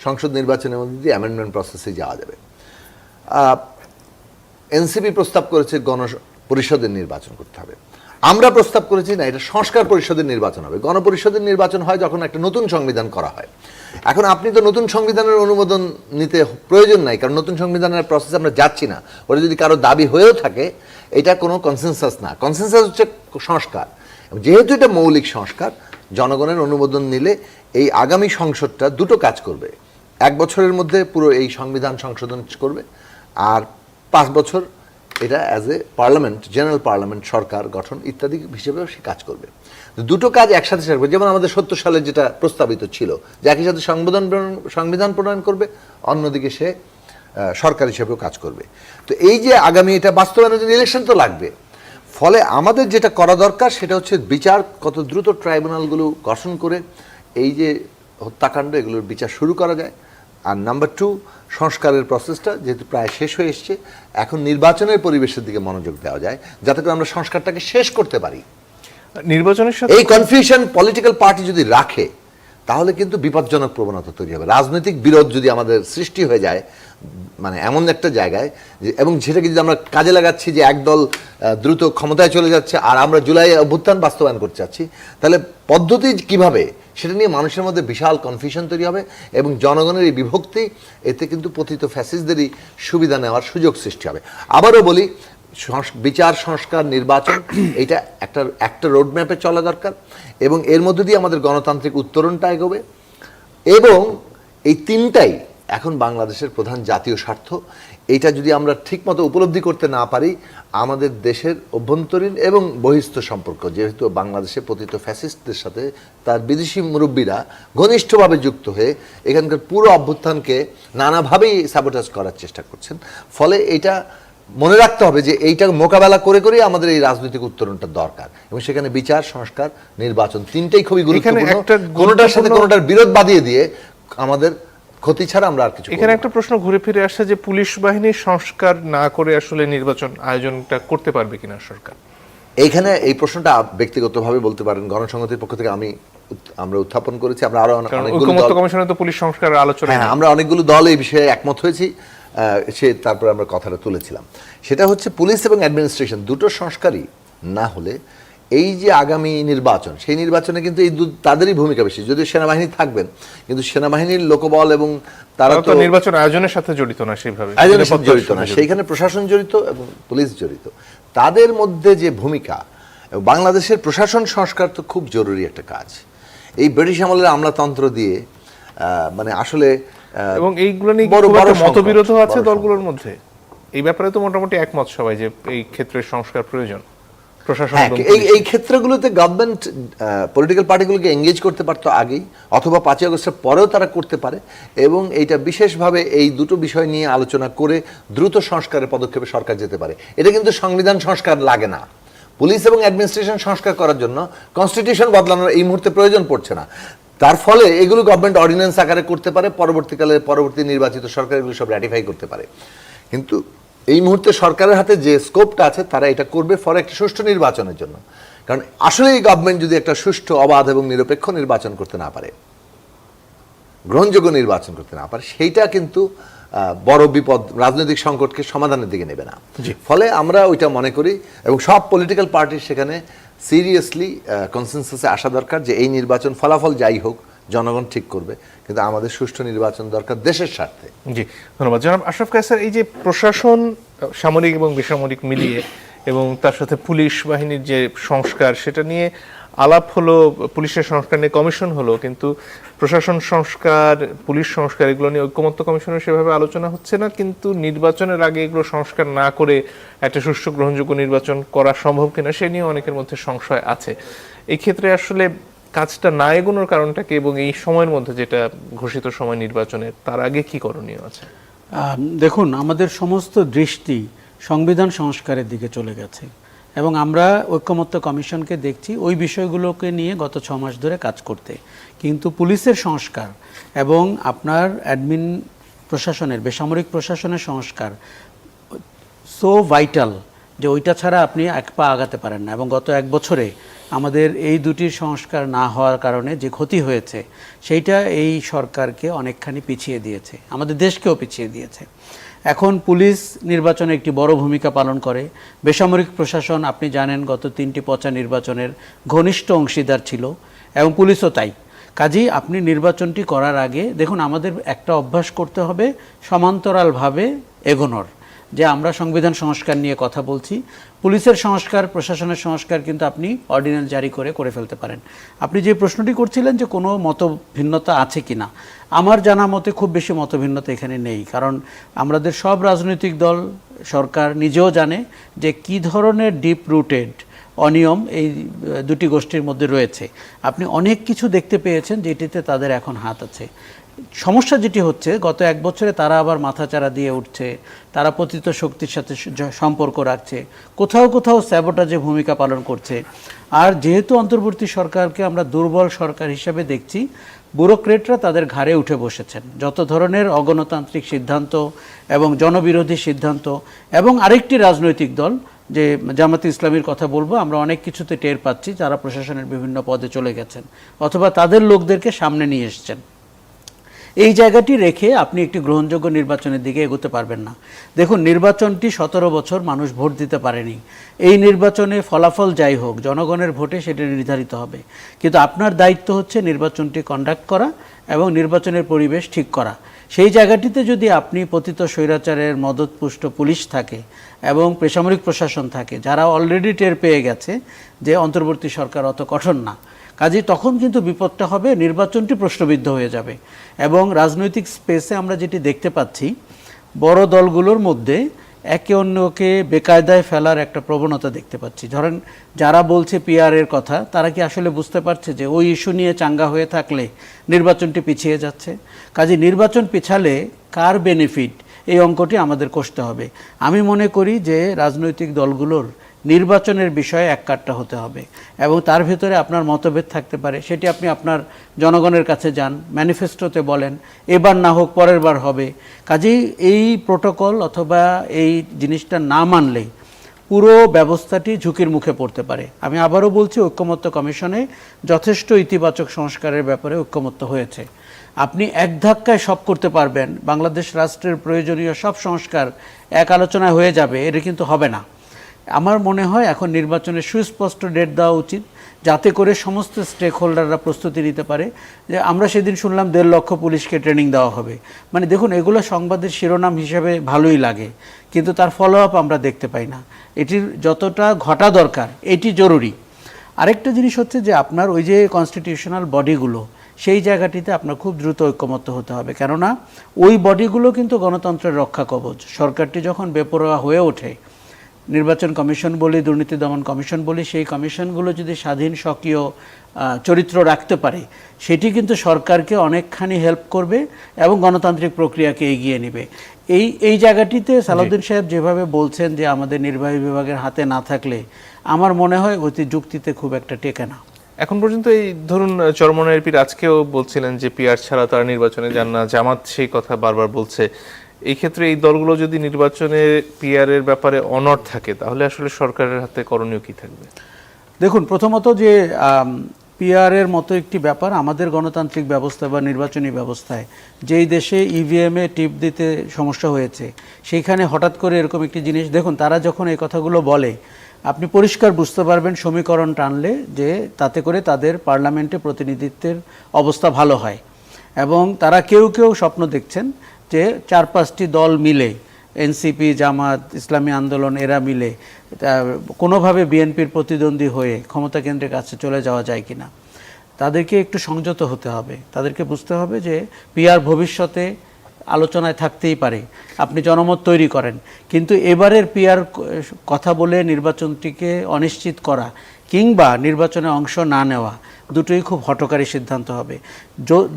সংসদ নির্বাচনের মধ্যে দিয়ে অ্যামেন্ডমেন্ট প্রসেসে যাওয়া যাবে। এনসিপি প্রস্তাব করেছে গণপরিষদের নির্বাচন করতে হবে। আমরা প্রস্তাব করেছি না, এটা সংস্কার পরিষদের নির্বাচন হবে। গণপরিষদের নির্বাচন হয় যখন একটা নতুন সংবিধান করা হয়। এখন আপনি তো নতুন সংবিধানের অনুমোদন নিতে প্রয়োজন নাই, কারণ নতুন সংবিধানের প্রসেসে আমরা যাচ্ছি না। ওটা যদি কারো দাবি হয়েও থাকে, এটা কোনো কনসেনসাস না। কনসেনসাস হচ্ছে সংস্কার। যেহেতু এটা মৌলিক সংস্কার, জনগণের অনুমোদন নিলে এই আগামী সংসদটা দুটো কাজ করবে। 1 বছরের মধ্যে পুরো এই সংবিধান সংশোধন করবে, আর 5 বছর এটা as a parliament, general parliament, সরকার গঠন ইত্যাদি হিসেবেও সে কাজ করবে। দুটো কাজ একসাথে শেষ করবে। যেমন আমাদের 70 সালে যেটা প্রস্তাবিত ছিল যে একই সাথে সংবিধান প্রণয়ন করবে, অন্যদিকে সে সরকার হিসেবেও কাজ করবে। তো এই যে আগামী এটা বাস্তবায়নের জন্য ইলেকশন তো লাগবে। ফলে আমাদের যেটা করা দরকার সেটা হচ্ছে বিচার কত দ্রুত ট্রাইব্যুনালগুলো গঠন করে এই যে হত্যাকাণ্ড, এগুলোর বিচার শুরু করা যায়। আর নাম্বার 2, সংস্কারের প্রসেসটা যেহেতু প্রায় শেষ হয়ে এসছে, এখন নির্বাচনের পরিবেশের দিকে মনোযোগ দেওয়া যায়, যাতে করে আমরা সংস্কারটাকে শেষ করতে পারি। নির্বাচনের সাথে এই কনফিউশন পলিটিক্যাল পার্টি যদি রাখে, তাহলে কিন্তু বিপজ্জনক প্রবণতা তৈরি হবে। রাজনৈতিক বিরোধ যদি আমাদের সৃষ্টি হয়ে যায়, মানে এমন একটা জায়গায় যে, এবং সেটাকে যদি আমরা কাজে লাগাচ্ছি যে একদল দ্রুত ক্ষমতায় চলে যাচ্ছে আর আমরা জুলাই অভ্যুত্থান বাস্তবায়ন করতে চাচ্ছি, তাহলে পদ্ধতি কিভাবে সেটা নিয়ে মানুষের মধ্যে বিশাল কনফিউশন তৈরি হবে, এবং জনগণের এই বিভক্তি, এতে কিন্তু পতিত ফ্যাসিস্টদেরই সুবিধা নেওয়ার সুযোগ সৃষ্টি হবে। আবারও বলি, বিচার, সংস্কার, নির্বাচন, এটা একটা রোডম্যাপে চলা দরকার, এবং এর মধ্যে দিয়ে আমাদের গণতান্ত্রিক উত্তরণটা এগোবে। এবং এই তিনটাই এখন বাংলাদেশের প্রধান জাতীয় স্বার্থ। এইটা যদি আমরা ঠিকমতো উপলব্ধি করতে না পারি, আমাদের দেশের অভ্যন্তরীণ এবং বহিস্থ সম্পর্ক, যেহেতু বাংলাদেশে পতিত ফ্যাসিস্টদের সাথে তার বিদেশি মুরব্বীরা ঘনিষ্ঠভাবে যুক্ত হয়ে এখানকার পুরো অভ্যুত্থানকে নানাভাবেই সাবোটাজ করার চেষ্টা করছেন। ফলে এটা মনে রাখতে হবে যে এইটা মোকাবেলা করে করেই আমাদের এই রাজনৈতিক উত্তরণটা দরকার, এবং সেখানে বিচার, সংস্কার, নির্বাচন তিনটাই খুবই গুরুত্বপূর্ণ। কোনোটার সাথে কোনোটার বিরোধ বাদিয়ে দিয়ে আমাদের ক্ষতি ছাড়া আমরা আর কিছু। এখানে একটা প্রশ্ন ঘুরে ফিরে আসছে যে পুলিশ বাহিনীর সংস্কার না করে আসলে নির্বাচন আয়োজনটা করতে পারবে কিনা সরকার? এইখানে এই প্রশ্নটা ব্যক্তিগতভাবে বলতে পারেন, গণসংহতির পক্ষ থেকে আমরা উত্থাপন করেছি। আমরা আরো অনেকগুলো কমিশনে তো পুলিশ সংস্কারের আলোচনা, হ্যাঁ, আমরা অনেকগুলো দল এই বিষয়ে একমত হয়েছি। তারপরে আমরা কথাটা তুলেছিলাম, সেটা হচ্ছে পুলিশ এবং অ্যাডমিনিস্ট্রেশন দুটো সংস্কারই না হলে এই যে আগামী নির্বাচন, সেই নির্বাচনে কিন্তু এই তাদেরই ভূমিকা বেশি। যদিও সেনাবাহিনী থাকবেন, কিন্তু সেনাবাহিনীর লোকবল এবং তারা তো নির্বাচন আয়োজনের সাথে জড়িত না, সেইভাবে জড়িত না, সেইখানে প্রশাসন জড়িত এবং পুলিশ জড়িত। তাদের মধ্যে যে ভূমিকা, বাংলাদেশের প্রশাসন সংস্কার তো খুব জরুরি একটা কাজ। এই ব্রিটিশ আমলের আমলাতন্ত্র দিয়ে মানে আসলে, এবং এইগুলো নিয়ে মতবিরোধ আছে দলগুলোর মধ্যে। এই ব্যাপারে তো মোটামুটি একমত সবাই যে এই ক্ষেত্রে সংস্কার প্রয়োজন। এই ক্ষেত্রগুলোতে গভর্নমেন্ট পলিটিক্যাল পার্টিগুলোকে এঙ্গেজ করতে পারতো আগেই, অথবা 5ই আগস্টের পরেও তারা করতে পারে, এবং এইটা বিশেষভাবে এই দুটো বিষয় নিয়ে আলোচনা করে দ্রুত সংস্কারের পদক্ষেপে সরকার যেতে পারে। এটা কিন্তু সংবিধান সংস্কার লাগে না। পুলিশ এবং অ্যাডমিনিস্ট্রেশন সংস্কার করার জন্য কনস্টিটিউশন বদলানোর এই মুহূর্তে প্রয়োজন পড়ছে না। তার ফলে এগুলো গভর্নমেন্ট অর্ডিন্যান্স আকারে করতে পারে, পরবর্তী নির্বাচিত সরকার এগুলো সব র্যাটিফাই করতে পারে। কিন্তু এই মুহূর্তে সরকারের হাতে যে স্কোপটা আছে, তারা এটা করবে ফলে একটা সুষ্ঠু নির্বাচনের জন্য। কারণ আসলে এই গভর্নমেন্ট যদি একটা সুষ্ঠু, অবাধ এবং নিরপেক্ষ নির্বাচন করতে না পারে, গ্রহণযোগ্য নির্বাচন করতে না পারে, সেইটা কিন্তু বড় বিপদ, রাজনৈতিক সংকটকে সমাধানের দিকে নেবে না। ফলে আমরা ওইটা মনে করি, এবং সব পলিটিক্যাল পার্টি সেখানে সিরিয়াসলি কনসেনসাসে আসা দরকার যে এই নির্বাচন ফলাফল যাই হোক জনগণ ঠিক করবে, কিন্তু আমাদের সুষ্ঠু নির্বাচন দরকার দেশের স্বার্থে। জি, ধন্যবাদ জনাব আশরাফ কায়সার। এই যে প্রশাসন সামরিক এবং বেসামরিক মিলিয়ে এবং তার সাথে পুলিশ বাহিনীর যে সংস্কার, সেটা নিয়ে আলাপ হলো, পুলিশের সংস্কার নিয়ে কমিশন হলো, কিন্তু প্রশাসন সংস্কার, পুলিশ সংস্কার এগুলো নিয়ে ঐকমত্য কমিশনের সেভাবে আলোচনা হচ্ছে না, কিন্তু নির্বাচনের আগে এগুলো সংস্কার না করে একটা সুষ্ঠু গ্রহণযোগ্য নির্বাচন করা সম্ভব কিনা সে নিয়ে অনেকের মধ্যে সংশয় আছে। এই ক্ষেত্রে আসলে কাজটা না এগোনোর কারণটা কি, এবং এই সময়ের মধ্যে যেটা ঘোষিত সময় নির্বাচনের, তার আগে কি করণীয় আছে? দেখুন, আমাদের সমস্ত দৃষ্টি সংবিধান সংস্কারের দিকে চলে গেছে এবং আমরা ঐকমত্য কমিশনকে দেখছি ওই বিষয়গুলোকে নিয়ে গত 6 মাস ধরে কাজ করতে। কিন্তু পুলিশের সংস্কার এবং আপনার অ্যাডমিন প্রশাসনের, বেসামরিক প্রশাসনের সংস্কার সো ভাইটাল যে ওইটা ছাড়া আপনি এক পা আগাতে পারেন না। এবং গত 1 বছরে আমাদের এই দুটির সংস্কার না হওয়ার কারণে যে ক্ষতি হয়েছে সেইটা এই সরকারকে অনেকখানি পিছিয়ে দিয়েছে, আমাদের দেশকেও পিছিয়ে দিয়েছে। এখন পুলিশ নির্বাচনে একটি বড় ভূমিকা পালন করে। বেসামরিক প্রশাসন আপনি জানেন গত 3টি পচা নির্বাচনের ঘনিষ্ঠ অংশীদার ছিল এবং পুলিশও তাই। কাজেই আপনি নির্বাচনটি করার আগে দেখুন, আমাদের একটা অভ্যাস করতে হবে সমান্তরালভাবে এগোনোর, যে আমরা সংবিধান সংস্কার নিয়ে কথা বলছি, পুলিশের সংস্কার, প্রশাসনের সংস্কার কিন্তু আপনি অর্ডিন্যান্স জারি করে ফেলতে পারেন। আপনি যে প্রশ্নটি করছিলেন যে কোনো মতভিন্নতা আছে কি না, আমার জানা মতে খুব বেশি মতভিন্নতা এখানে নেই। কারণ আমাদের সব রাজনৈতিক দল, সরকার নিজেও জানে যে কি ধরনের ডিপ রুটেড অনিয়ম এই দুটি গোষ্ঠীর মধ্যে রয়েছে। আপনি অনেক কিছু দেখতে পেয়েছেন যেটিতে তাদের এখন হাত আছে। সমস্যা যেটি হচ্ছে, গত 1 বছরে তারা আবার মাথাচাড়া দিয়ে উঠছে, তারা পতিত শক্তির সাথে সম্পর্ক রাখছে, কোথাও কোথাও স্যাবোটাজে ভূমিকা পালন করছে। আর যেহেতু অন্তর্বর্তী সরকারকে আমরা দুর্বল সরকার হিসেবে দেখছি, ব্যুরোক্রেটরা তাদের ঘাড়ে উঠে বসেছেন। যত ধরনের অগণতান্ত্রিক সিদ্ধান্ত এবং জনবিরোধী সিদ্ধান্ত, এবং আরেকটি রাজনৈতিক দল যে জামাতে ইসলামীর কথা বলবো, আমরা অনেক কিছুতে টের পাচ্ছি, যারা প্রশাসনের বিভিন্ন পদে চলে গেছেন অথবা তাদের লোকদেরকে সামনে নিয়ে এসছেন। এই জায়গাটি রেখে আপনি একটি গ্রহণযোগ্য নির্বাচনের দিকে এগোতে পারবেন না। দেখুন, নির্বাচনটি 17 বছর মানুষ ভোট দিতে পারেনি। এই নির্বাচনে ফলাফল যাই হোক, জনগণের ভোটে সেটা নির্ধারিত হবে, কিন্তু আপনার দায়িত্ব হচ্ছে নির্বাচনটি কন্ডাক্ট করা এবং নির্বাচনের পরিবেশ ঠিক করা। সেই জায়গাটিতে যদি আপনি পতিত স্বৈরাচারের মদতপুষ্ট পুলিশ থাকে এবং বেসামরিক প্রশাসন থাকে, যারা অলরেডি টের পেয়ে গেছে যে অন্তর্বর্তী সরকার অত কঠোর না, কাজে তখন কিন্তু বিপদটা হবে, নির্বাচনটি প্রশ্নবিদ্ধ হয়ে যাবে। এবং রাজনৈতিক স্পেসে আমরা যেটি দেখতে পাচ্ছি, বড় দলগুলোর মধ্যে একে অন্যকে বেকায়দায় ফেলার একটা প্রবণতা দেখতে পাচ্ছি। ধরেন, যারা বলছে পিআরের কথা, তারা কি আসলে বুঝতে পারছে যে ওই ইস্যু নিয়ে চাঙ্গা হয়ে থাকলে নির্বাচনটি পিছিয়ে যাচ্ছে? কাজে নির্বাচন পিছালে কার বেনিফিট, এই অঙ্কটি আমাদের কষতে হবে। আমি মনে করি যে রাজনৈতিক দলগুলোর নির্বাচনের বিষয়ে এককাট্টা হতে হবে এবং তার ভিতরে আপনার মতভেদ থাকতে পারে, সেটি আপনি আপনার জনগণের কাছে যান, ম্যানিফেস্টোতে বলেন, এবার না হোক পরের বার হবে। কাজেই এই প্রোটোকল অথবা এই জিনিসটা না মানলে পুরো ব্যবস্থাটি ঝুঁকির মুখে পড়তে পারে। আমি আবারও বলছি, ঐকমত্য কমিশনে যথেষ্ট ইতিবাচক সংস্কারের ব্যাপারে ঐকমত্য হয়েছে। আপনি এক ধাক্কায় সব করতে পারবেন, বাংলাদেশ রাষ্ট্রের প্রয়োজনীয় সব সংস্কার এক আলোচনায় হয়ে যাবে, এটা কিন্তু হবে না। আমার মনে হয় এখন নির্বাচনের সুস্পষ্ট ডেট দেওয়া উচিত, যাতে করে সমস্ত স্টেক হোল্ডাররা প্রস্তুতি নিতে পারে। যে আমরা সেদিন শুনলাম 1.5 লক্ষ পুলিশকে ট্রেনিং দেওয়া হবে, মানে দেখুন, এগুলো সংবাদের শিরোনাম হিসেবে ভালোই লাগে, কিন্তু তার ফলো আপ আমরা দেখতে পাই না। এটির যতটা ঘটা দরকার এটি জরুরি। আরেকটা জিনিস হচ্ছে যে আপনার ওই যে কনস্টিটিউশনাল বডিগুলো, সেই জায়গাটিতে আপনার খুব দ্রুত ঐকমত্য হতে হবে, কেননা ওই বডিগুলো কিন্তু গণতন্ত্রের রক্ষা কবচ। সরকারটি যখন বেপরোয়া হয়ে ওঠে, নির্বাচন কমিশন বলি, দুর্নীতি দমন কমিশন বলি, সেই কমিশনগুলো যদি স্বাধীন সক্রিয় চরিত্র রাখতে পারে, সেটি কিন্তু সরকারকে অনেকখানি হেল্প করবে এবং গণতান্ত্রিক প্রক্রিয়াকে এগিয়ে নেবে। এই জায়গাটিতে সালাউদ্দিন সাহেব যেভাবে বলছেন যে আমাদের নির্বাহী বিভাগের হাতে না থাকলে, আমার মনে হয় অতি যুক্তিতে খুব একটা টেকে না। এখন পর্যন্ত এই ধরুন, চরমনাইয়ের পীর আজকেও বলছিলেন যে পিআর ছাড়া তারা নির্বাচনে যান না, জামাত সেই কথা বারবার বলছে। এই ক্ষেত্রে এই দলগুলো যদি নির্বাচনে পিআরের ব্যাপারে অনড় থাকে, তাহলে আসলে সরকারের হাতে করণীয় কি থাকবে? দেখুন, প্রথমত যে পিআরের মতো একটি ব্যাপার আমাদের গণতান্ত্রিক ব্যবস্থা বা নির্বাচনী ব্যবস্থায়, যেই দেশে ইভিএমে টিপ দিতে সমস্যা হয়েছে, সেইখানে হঠাৎ করে এরকম একটি জিনিস, দেখুন, তারা যখন এই কথাগুলো বলে, আপনি পরিষ্কার বুঝতে পারবেন সমীকরণ টানলে যে তাতে করে তাদের পার্লামেন্টে প্রতিনিধিত্বের অবস্থা ভালো হয়। এবং তারা কেউ কেউ স্বপ্ন দেখছেন যে 4-5টি দল মিলে, এনসিপি, জামাত, ইসলামী আন্দোলন, এরা মিলে কোনোভাবে বিএনপির প্রতিদ্বন্দ্বী হয়ে ক্ষমতা কেন্দ্রের কাছে চলে যাওয়া যায় কিনা। তাদেরকে একটু সংযত হতে হবে, তাদেরকে বুঝতে হবে যে পিআর ভবিষ্যতে আলোচনায় থাকতেই পারে, আপনি জনমত তৈরি করেন, কিন্তু এবারের পিআর কথা বলে নির্বাচনটিকে অনিশ্চিত করা কিংবা নির্বাচনে অংশ না নেওয়া দুটোই খুব হঠকারী সিদ্ধান্ত হবে।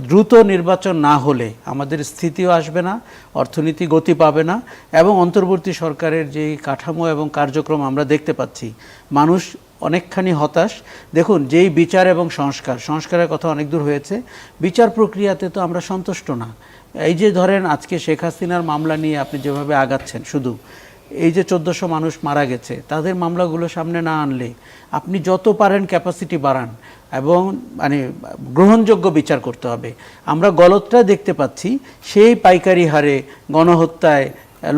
দ্রুত নির্বাচন না হলে আমাদের স্থিতিও আসবে না, অর্থনীতি গতি পাবে না, এবং অন্তর্বর্তী সরকারের যে কাঠামো এবং কার্যক্রম আমরা দেখতে পাচ্ছি, মানুষ অনেকখানি হতাশ। দেখুন, যেই বিচার এবং সংস্কারের কথা অনেক দূর হয়েছে, বিচার প্রক্রিয়াতে তো আমরা সন্তুষ্ট না। এই যে ধরেন আজকে শেখ হাসিনার মামলা নিয়ে আপনি যেভাবে আগাচ্ছেন, শুধু এই যে 1400 মানুষ মারা গেছে, তাদের মামলাগুলো সামনে না আনলে আপনি যত পারেন ক্যাপাসিটি বাড়ান এবং মানে গ্রহণযোগ্য বিচার করতে হবে। আমরা গলতটা দেখতে পাচ্ছি, সেই পাইকারি হারে গণহত্যায়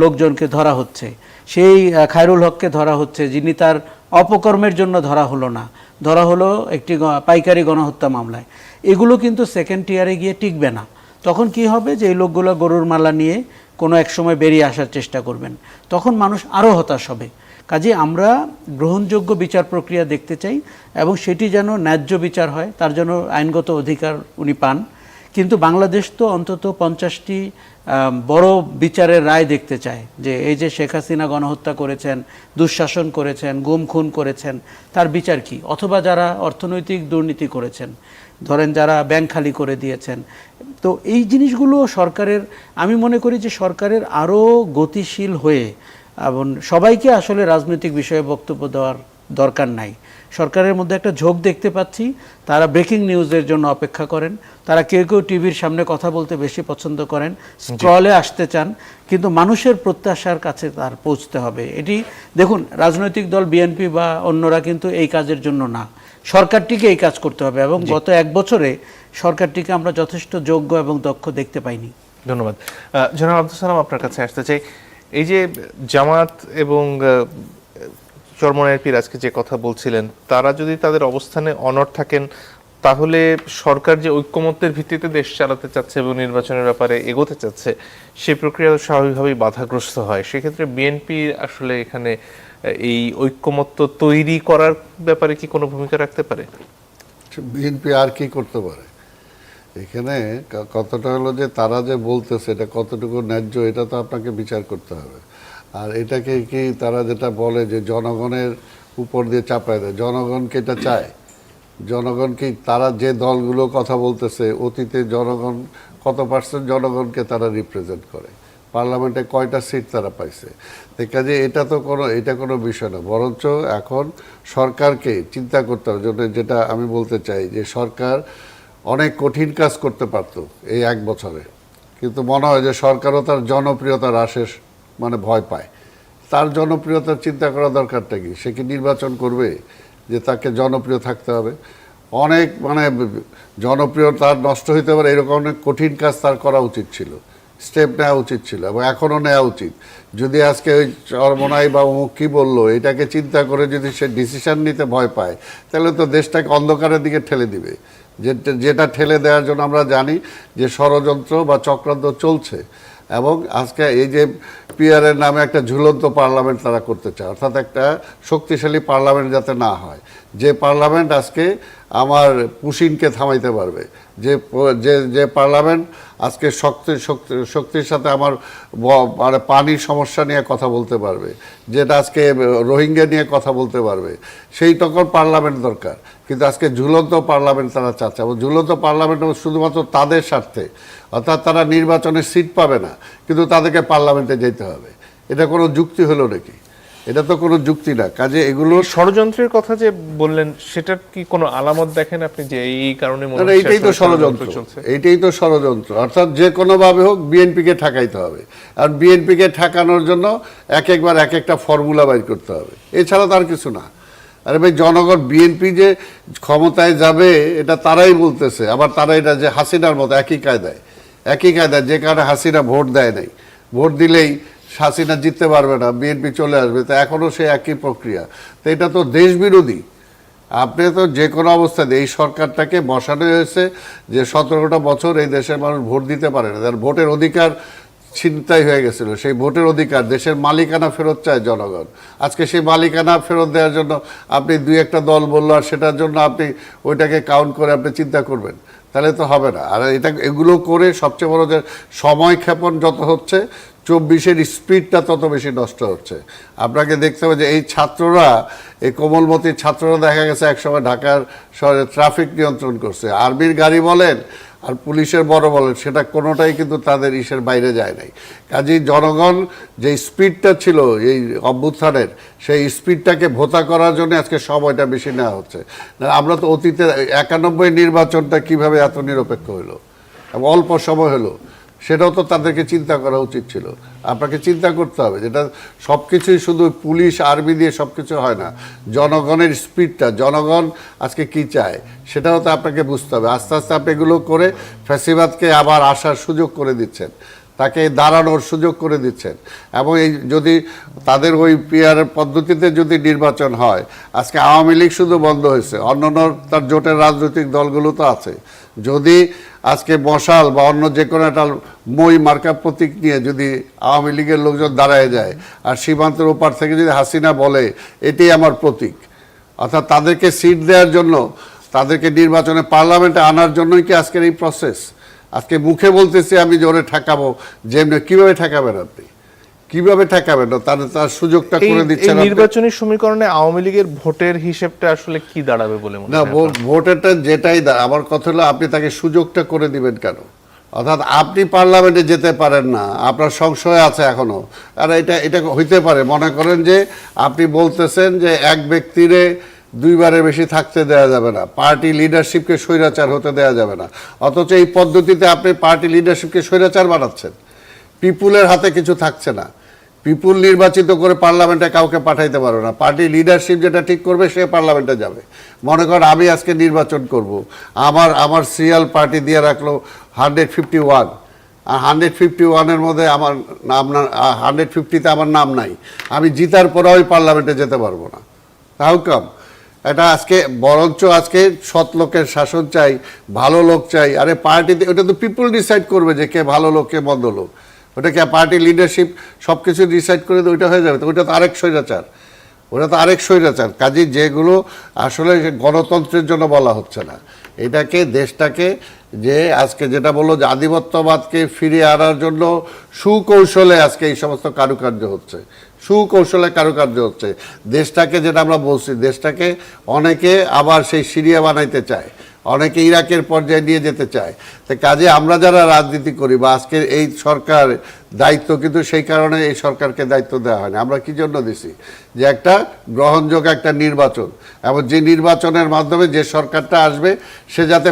লোকজনকে ধরা হচ্ছে, সেই খায়রুল হককে ধরা হচ্ছে যিনি তার অপকর্মের জন্য ধরা হলো না, ধরা হলো একটি পাইকারি গণহত্যা মামলায়। এগুলো কিন্তু সেকেন্ড টিয়ারে গিয়ে টিকবে না। তখন কি হবে যে এই লোকগুলো গরুর মালা নিয়ে কোনো এক সময় বেরিয়ে আসার চেষ্টা করবেন, তখন মানুষ আরও হতাশ হবে। কাজে আমরা গ্রহণযোগ্য বিচার প্রক্রিয়া দেখতে চাই এবং সেটি যেন ন্যায্য বিচার হয়, তার জন্য আইনগত অধিকার উনি পান। কিন্তু বাংলাদেশ তো অন্তত 50টি বড় বিচারের রায় দেখতে চায়, যে এই যে শেখ হাসিনা গণহত্যা করেছেন, দুঃশাসন করেছেন, গুম খুন করেছেন, তার বিচার কি? অথবা যারা অর্থনৈতিক দুর্নীতি করেছেন, ধরেন যারা ব্যাংক খালি করে দিয়েছেন। তো এই জিনিসগুলো সরকারের, আমি মনে করি যে সরকারের আরও গতিশীল হয়ে, এবং সবাইকে আসলে রাজনৈতিক বিষয়ে বক্তব্য দেওয়ার দরকার নাই। সরকারের মধ্যে একটা ঝোঁক দেখতে পাচ্ছি, তারা ব্রেকিং নিউজের জন্য অপেক্ষা করেন, তারা কেউ কেউ টিভির সামনে কথা বলতে বেশি পছন্দ করেন, স্ক্রলে আসতে চান, কিন্তু মানুষের প্রত্যাশার কাছে তার পৌঁছতে হবে। এটি দেখুন, রাজনৈতিক দল বিএনপি বা অন্যরা কিন্তু এই কাজের জন্য না, সরকারটিকে এই কাজ করতে হবে, এবং গত 1 বছরে সরকারটিকে আমরা যথেষ্ট যোগ্য এবং দক্ষ দেখতে পাইনি। ধন্যবাদ। জনাব আব্দুল সালাম, আপনার কাছে আসতে চাই, এই যে জামাত এবং চরমনাইয়ের পীর আজকে যে কথা বলছিলেন, তারা যদি তাদের অবস্থানে অনড় থাকেন, তাহলে সরকার যে ঐক্যমত্যের ভিত্তিতে দেশ চালাতে চাচ্ছে এবং নির্বাচনের ব্যাপারে এগোতে চাচ্ছে, সেই প্রক্রিয়া স্বাভাবিকভাবেই বাধাগ্রস্ত হয়। সেক্ষেত্রে বিএনপি আসলে এখানে এই ঐক্যমত্য তৈরি করার ব্যাপারে কি কোনো ভূমিকা রাখতে পারে? বিএনপি আর কি করতে পারে এখানে? কতটা হলো যে তারা যে বলতেছে এটা কতটুকু ন্যায্য, এটা তো আপনাকে বিচার করতে হবে। আর এটাকে কি তারা যেটা বলে যে জনগণের উপর দিয়ে চাপায় দেয়, জনগণকে এটা চায়? জনগণ কি, তারা যে দলগুলো কথা বলতেছে, অতীতে জনগণ কত পার্সেন্ট জনগণকে তারা রিপ্রেজেন্ট করে? পার্লামেন্টে কয়টা সিট তারা পাইছে? কাজে এটা তো এটা কোনো বিষয় না, বরঞ্চ এখন সরকারকে চিন্তা করতে হবে। যেটা আমি বলতে চাই যে সরকার অনেক কঠিন কাজ করতে পারতো এই 1 বছরে, কিন্তু মনে হয় যে সরকারও তার জনপ্রিয়তার আশেষ ভয় পায়। তার জনপ্রিয়তার চিন্তা করা দরকারটা কি? সে কি নির্বাচন করবে যে তাকে জনপ্রিয় থাকতে হবে? অনেক জনপ্রিয় তার নষ্ট হইতে পারে, এরকম অনেক কঠিন কাজ তার করা উচিত ছিল, স্টেপ নেওয়া উচিত ছিল, এবং এখনও নেওয়া উচিত। যদি আজকে ওই চরমনাই বা অমুক কী বললো এটাকে চিন্তা করে যদি সে ডিসিশন নিতে ভয় পায়, তাহলে তো দেশটাকে অন্ধকারের দিকে ঠেলে দিবে। যেটা ঠেলে দেওয়ার জন্য আমরা জানি যে ষড়যন্ত্র বা চক্রান্ত চলছে। এবং আজকে এই যে পিআরের নামে একটা ঝুলন্ত পার্লামেন্ট তারা করতে চায়, অর্থাৎ একটা শক্তিশালী পার্লামেন্ট যাতে না হয়, যে পার্লামেন্ট আজকে আমার পুশিনকে থামাইতে পারবে, যে পার্লামেন্ট আজকে শক্তির সাথে আমার পানির সমস্যা নিয়ে কথা বলতে পারবে, যেটা আজকে রোহিঙ্গা নিয়ে কথা বলতে পারবে, সেই তখন পার্লামেন্ট দরকার। কিন্তু আজকে ঝুলন্ত পার্লামেন্ট তারা চাচ্ছে, এবং ঝুলন্ত পার্লামেন্ট শুধুমাত্র তাদের স্বার্থে, অর্থাৎ তারা নির্বাচনে সিট পাবে না, কিন্তু তাদেরকে পার্লামেন্টে যেতে হবে। এটা কোনো যুক্তি হলো নাকি? এটা তো কোনো যুক্তি না। কাজে এগুলো ষড়যন্ত্রের কথা যে বললেন, সেটার কি কোনো আলামত দেখেন আপনি যে এই কারণে? এইটাই তো ষড়যন্ত্র, এইটাই তো ষড়যন্ত্র। অর্থাৎ যে কোনোভাবে হোক বিএনপিকে ঠেকাইতে হবে, আর বিএনপিকে ঠেকানোর জন্য একবার এক একটা ফর্মুলা বাইর করতে হবে, এছাড়া তার কিছু না। আরে ভাই, জনগণ বিএনপি যে ক্ষমতায় যাবে এটা তারাই বলতেছে, আবার তারা এটা যে হাসিনার মতো একই কায়দায়, যে কারণে হাসিনা ভোট দেয় নাই, ভোট দিলেই হাসিনা জিততে পারবে না, বিএনপি চলে আসবে, তো এখনও সে একই প্রক্রিয়া। তো এটা তো দেশ বিরোধী। আপনি তো যে কোনো অবস্থাতে এই সরকারটাকে বসানো হয়েছে যে 17টা বছর এই দেশের মানুষ ভোট দিতে পারে না, তার ভোটের অধিকার ছিনতাই হয়ে গেছিল। সেই ভোটের অধিকার, দেশের মালিকানা ফেরত চায় জনগণ। আজকে সেই মালিকানা ফেরত দেওয়ার জন্য আপনি দুই একটা দল বললো আর সেটার জন্য আপনি ওইটাকে কাউন্ট করে আপনি চিন্তা করবেন, তাহলে তো হবে না। আর এগুলো করে সবচেয়ে বড় যে সময় ক্ষেপণ যত হচ্ছে, 24-এর স্পিডটা তত বেশি নষ্ট হচ্ছে। আপনাকে দেখতে হবে যে এই ছাত্ররা, এই কোমলমতির ছাত্ররা দেখা গেছে একসময় ঢাকার শহরে ট্রাফিক নিয়ন্ত্রণ করছে। আর্মির গাড়ি বলেন আর পুলিশের বড় বলেন, সেটা কোনোটাই কিন্তু তাদের ইসের বাইরে যায় নাই। কাজেই জনগণ যে স্পিডটা ছিল এই অভ্যুত্থানের, সেই স্পিডটাকে ভোতা করার জন্য আজকে সময়টা বেশি নেওয়া হচ্ছে। আমরা তো অতীতে 91 নির্বাচনটা কিভাবে এত নিরপেক্ষ হলো এবং অল্প সময় হলো, সেটাও তো তাদেরকে চিন্তা করা উচিত ছিল। আপনাকে চিন্তা করতে হবে, যেটা সব কিছুই শুধু পুলিশ আর্মি দিয়ে সব কিছু হয় না। জনগণের স্পিডটা, জনগণ আজকে কি চায় সেটাও তো আপনাকে বুঝতে হবে। আস্তে আস্তে আপনি এগুলো করে ফ্যাসিবাদকে আবার আসার সুযোগ করে দিচ্ছেন, তাকে দাঁড়ানোর সুযোগ করে দিচ্ছেন। এবং এই যদি তাদের ওই পিআর পদ্ধতিতে যদি নির্বাচন হয়, আজকে আওয়ামী লীগ শুধু বন্ধ হয়েছে, অন্যান্য তার জোটের রাজনৈতিক দলগুলো তো আছে। যদি আজকে মশাল বা অন্য যে কোনো একটা মই মার্কা প্রতীক নিয়ে যদি আওয়ামী লীগের লোকজন দাঁড়ায় যায় আর সীমান্তের ওপার থেকে যদি হাসিনা বলে এটাই আমার প্রতীক, অর্থাৎ তাদেরকে সিট দেওয়ার জন্য, তাদেরকে নির্বাচনে পার্লামেন্টে আনার জন্যই কি আজকের এই প্রসেস? আজকে মুখে বলতেছি আমি জোরে ঠেকাবো, যেমনি কিভাবে ঠেকাবেন আপনি? কিভাবে ঠেকাবেন না? তার সুযোগটা করে দিচ্ছেন। নির্বাচনী সমীকরণে আওয়ামী লীগের ভোটের হিসেবটা আসলে কি দাঁড়াবে বলে মনে হয়? ভোটেরটা যেটাই আমার কথা হলো, আপনি তাকে সুযোগটা করে দিবেন কেন? অর্থাৎ আপনি পার্লামেন্টে যেতে পারেন না, আপনার সংশয় আছে এখনো। আর এটা হইতে পারে, মনে করেন যে আপনি বলতেছেন যে এক ব্যক্তিরে দুইবারের বেশি থাকতে দেওয়া যাবে না, পার্টি লিডারশিপকে স্বৈরাচার হতে দেওয়া যাবে না। অথচ এই পদ্ধতিতে আপনি পার্টি লিডারশিপকে স্বৈরাচার বানাচ্ছেন। পিপুলের হাতে কিছু থাকছে না। পিপুল নির্বাচিত করে পার্লামেন্টে কাউকে পাঠাইতে পারো না। পার্টি লিডারশিপ যেটা ঠিক করবে সে পার্লামেন্টে যাবে। মনে করেন আমি আজকে নির্বাচন করব, আমার সিরিয়াল পার্টি দিয়ে রাখলো 151, আর 151-এর মধ্যে আমার নাম, 150-তে আমার নাম নাই, আমি জিতার পরে ওই পার্লামেন্টে যেতে পারবো না। How come? এটা আজকে বরঞ্চ আজকে সৎ লোকের শাসন চাই, ভালো লোক চাই। আরে পার্টিতে ওটা তো পিপুল ডিসাইড করবে যে কে ভালো লোক কে মন্দ লোক। ওটা কি পার্টি লিডারশিপ সব কিছু ডিসাইড করে তো ওইটা হয়ে যাবে? তো ওইটা তো আরেক স্বৈরাচার, ওটা তো আরেক স্বৈরাচার। কাজেই যেগুলো আসলে গণতন্ত্রের জন্য বলা হচ্ছে না, এটাকে দেশটাকে যে আজকে যেটা বললো যে আধিপত্যবাদকে ফিরিয়ে আনার জন্য সুকৌশলে আজকে এই সমস্ত কারুকার্য হচ্ছে, সুকৌশলে কারুকার্য হচ্ছে। দেশটাকে যেটা আমরা বলছি, দেশটাকে অনেকে আবার সেই সিরিয়া বানাইতে চায়, অনেকে ইরাকের পর্যায়ে নিয়ে যেতে চায়। তো কাজে আমরা যারা রাজনীতি করি বা আজকের এই সরকার দায়িত্ব, কিন্তু সেই কারণে এই সরকারকে দায়িত্ব দেওয়া হয়নি। আমরা কি জন্য দিছি? যে একটা গ্রহণযোগ্য একটা নির্বাচন, এবং যে নির্বাচনের মাধ্যমে যে সরকারটা আসবে সে যাতে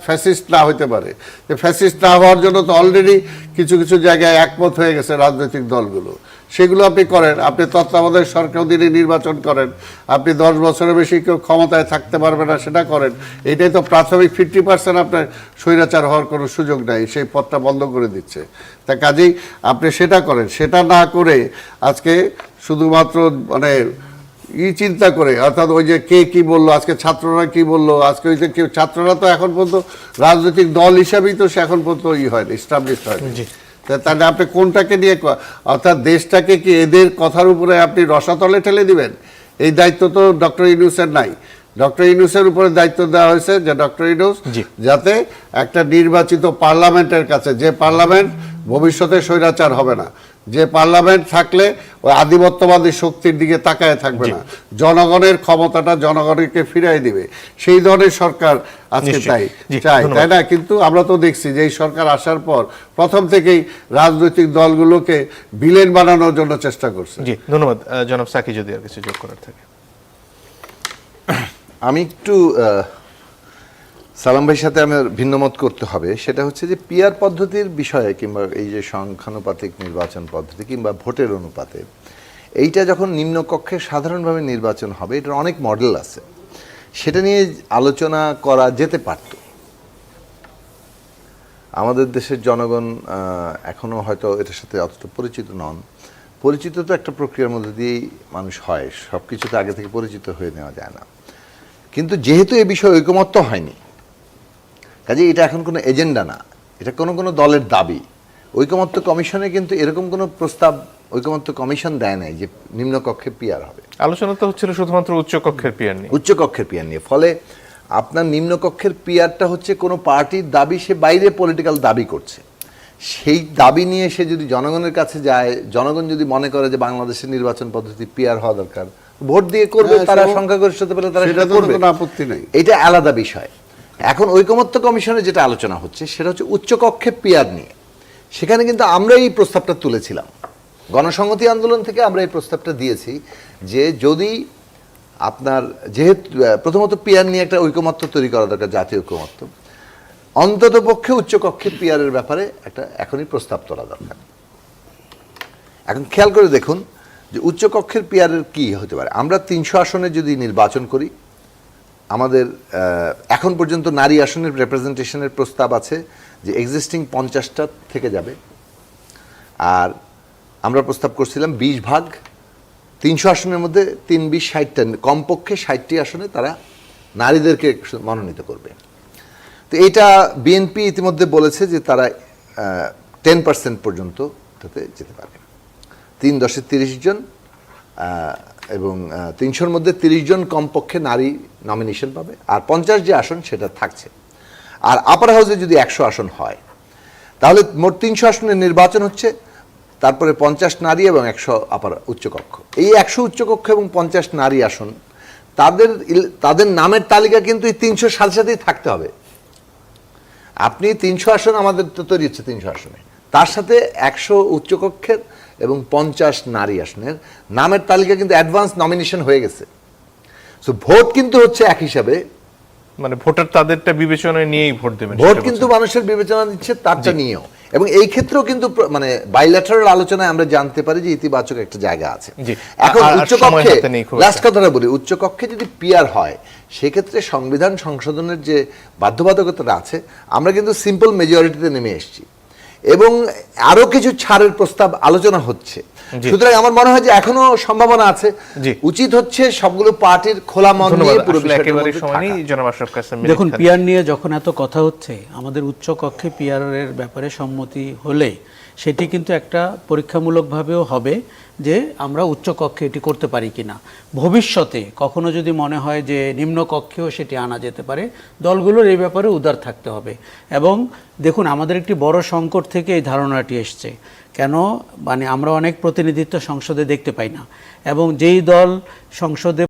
ফ্যাসিস্ট না হইতে পারে। যে ফ্যাসিস্ট না হওয়ার জন্য তো অলরেডি কিছু কিছু জায়গায় একমত হয়ে গেছে রাজনৈতিক দলগুলো, সেগুলো আপনি করেন। আপনি তত্ত্বাবধায়ক সরকার অধীনে নির্বাচন করেন, আপনি 10 বছরের বেশি কেউ ক্ষমতায় থাকতে পারবে না সেটা করেন। এটাই তো প্রাথমিক 50% আপনার স্বৈরাচার হওয়ার কোনো সুযোগ নাই, সেই পথটা বন্ধ করে দিচ্ছে। তা কাজেই আপনি সেটা করেন, সেটা না করে আজকে শুধুমাত্র মানে চিন্তা করে, অর্থাৎ ওই যে কে কি বললো, আজকে ছাত্ররা কি বললো, আজকে ওই যে কেউ ছাত্ররা তো এখন পর্যন্ত রাজনৈতিক দল হিসাবেই তো সে এখন পর্যন্ত হয়নি, এস্টাবলিশ হয়নি। তাহলে আপনি কোনটাকে নিয়ে, অর্থাৎ দেশটাকে কি এদের কথার উপরে আপনি রসাতলে ঠেলে দিবেন? এই দায়িত্ব তো ডক্টর ইউনূসের নাই। ডক্টর ইউনূসের উপরে দায়িত্ব দেওয়া হয়েছে যে ডক্টর ইউনূস যাতে একটা নির্বাচিত পার্লামেন্টের কাছে, যে পার্লামেন্ট ভবিষ্যতে স্বৈরাচার হবে না, যে পার্লামেন্ট থাকলে ওই আধিপত্যবাদী শক্তির দিকে তাকায় থাকবে না, জনগণের ক্ষমতাটা জনগণকে ফিরাই দিবে, সেই ধরনের সরকার আজকে চাই, তাই না? কিন্তু আমরা তো দেখছি যে এই সরকার আসার পর প্রথম থেকেই রাজনৈতিক দলগুলোকে ভিলেন বানানোর জন্য চেষ্টা করছে। জি ধন্যবাদ। জনাব সাকি, যদি আর কিছু যোগ করার থাকে। আমি একটু সালাম ভাইয়ের সাথে আমার ভিন্নমত করতে হবে। সেটা হচ্ছে যে পিআর পদ্ধতির বিষয়ে কিংবা এই যে সংখ্যানুপাতিক নির্বাচন পদ্ধতি কিংবা ভোটের অনুপাতে, এইটা যখন নিম্নকক্ষে সাধারণভাবে নির্বাচন হবে, এটার অনেক মডেল আছে, সেটা নিয়ে আলোচনা করা যেতে পারত। আমাদের দেশের জনগণ এখনো হয়তো এটার সাথে অতটা পরিচিত নন। পরিচিত তো একটা প্রক্রিয়ার মধ্যে দিয়েই মানুষ হয়, সব কিছুতে আগে থেকে পরিচিত হয়ে নেওয়া যায় না। কিন্তু যেহেতু এ বিষয়ে ঐকমত্য হয়নি, কাজে এটা এখন কোনো এজেন্ডা না, এটা কোনো দলের দাবি। ঐকমত্য কমিশনে কিন্তু এরকম কোনো প্রস্তাব ঐকমত্য কমিশন দেয় নাই যে নিম্নকক্ষে পিআর হবে। আলোচনা তো হচ্ছিল শুধুমাত্র উচ্চ কক্ষের পিআর নিয়ে। উচ্চ কক্ষের পিআর নিয়ে, ফলে আপনার নিম্নকক্ষের পিআরটা হচ্ছে কোনো পার্টির দাবি, সে বাইরে পলিটিক্যাল দাবি করছে। সেই দাবি নিয়ে সে যদি জনগণের কাছে যায়, জনগণ যদি মনে করে যে বাংলাদেশের নির্বাচন পদ্ধতি পিআর হওয়া দরকার, ভোট দিয়ে করবে, তারা সংখ্যাগরিষ্ঠতা পেলে তারা সেটা করবে, কোনো আপত্তি নেই। এটা আলাদা বিষয়। এখন ঐকমত্য কমিশনে যেটা আলোচনা হচ্ছে সেটা হচ্ছে উচ্চ কক্ষে পিআর নিয়ে। সেখানে কিন্তু আমরা এই প্রস্তাবটা তুলেছিলাম, গণসংহতি আন্দোলন থেকে আমরা এই প্রস্তাবটা দিয়েছি যে যদি আপনার যেহেতু প্রথমত পিআর নিয়ে একটা ঐকমত্য তৈরি করা দরকার, জাতীয় ঐকমত্য, অন্তত পক্ষে উচ্চকক্ষে পিআরের ব্যাপারে একটা এখনই প্রস্তাব তোলা দরকার। এখন খেয়াল করে দেখুন যে উচ্চকক্ষের পিআরের কি হতে পারে। আমরা 300 আসনে যদি নির্বাচন করি, আমাদের এখন পর্যন্ত নারী আসনের রিপ্রেজেন্টেশনের প্রস্তাব আছে যে এক্সিস্টিং 50টা থেকে যাবে, আর আমরা প্রস্তাব করছিলাম 20 ভাগ, 300 আসনের মধ্যে 3-20 60টা, কমপক্ষে 60টি আসনে তারা নারীদেরকে মনোনীত করবে। তো এটা বিএনপি ইতিমধ্যে বলেছে যে তারা 10% পর্যন্ত এটাতে যেতে পারবে। 3-10-এ 30 জন এবং 300-র মধ্যে 30 জন কমপক্ষে নারী নমিনেশন পাবে, আর 50 যে আসন সেটা থাকছে। আর আপার হাউসে যদি 100 আসন হয় তাহলে মোট 300 আসনের নির্বাচন হচ্ছে, তারপরে 50 নারী এবং 100 আপার উচ্চকক্ষ। এই 100 উচ্চকক্ষ এবং 50 নারী আসন তাদের নামের তালিকা কিন্তু এই 300 সাথে সাথেই থাকতে হবে। আপনি 300 আসন, আমাদের তো তৈরি হচ্ছে 300 আসনে, তার সাথে 100 উচ্চকক্ষের এবং 50 নারী আসনের নামের তালিকা কিন্তু অ্যাডভান্স নমিনেশন হয়ে গেছে। সো ভোট কিন্তু হচ্ছে এক হিসাবে, মানে ভোটার তাদেরটা বিবেচনায় নিয়েই ভোট দেবেন, ভোট কিন্তু মানুষের বিবেচনা দিচ্ছে তারটা নিয়েও। এবং এই ক্ষেত্রেও কিন্তু মানে বাইল্যাটারাল আলোচনায় আমরা জানতে পারি যে ইতিবাচক একটা জায়গা আছে। এখন উচ্চকক্ষে, লাস্ট কথাটা বলি, উচ্চকক্ষে যদি পিআর হয় সেক্ষেত্রে সংবিধান সংশোধনের যে বাধ্যবাধকতাটা আছে, আমরা কিন্তু সিম্পল মেজরিটিতে নেমে এসেছি এবং আরো কিছু ছাড়ের প্রস্তাব আলোচনা হচ্ছে। সুতরাং আমার মনে হয় যে এখনো সম্ভাবনা আছে। উচিত হচ্ছে সবগুলো পার্টির খোলা মন নিয়ে পুরো বিষয়টার মধ্যে থাকা। দেখুন, পিআর নিয়ে যখন এত কথা হচ্ছে, আমাদের উচ্চ কক্ষে পিআর এর ব্যাপারে সম্মতি হলে সেটি কিন্তু একটা পরীক্ষামূলকভাবেও হবে যে আমরা উচ্চ কক্ষে এটি করতে পারি কিনা। ভবিষ্যতে কখনো যদি মনে হয় যে নিম্ন কক্ষেও সেটি আনা যেতে পারে, দলগুলোর এই ব্যাপারে উদার থাকতে হবে। এবং দেখুন, আমাদের একটি বড় সংকট থেকে এই ধারণাটি এসছে কেন, মানে আমরা অনেক প্রতিনিধিত্ব সংসদে দেখতে পাই না, এবং যেই দল সংসদে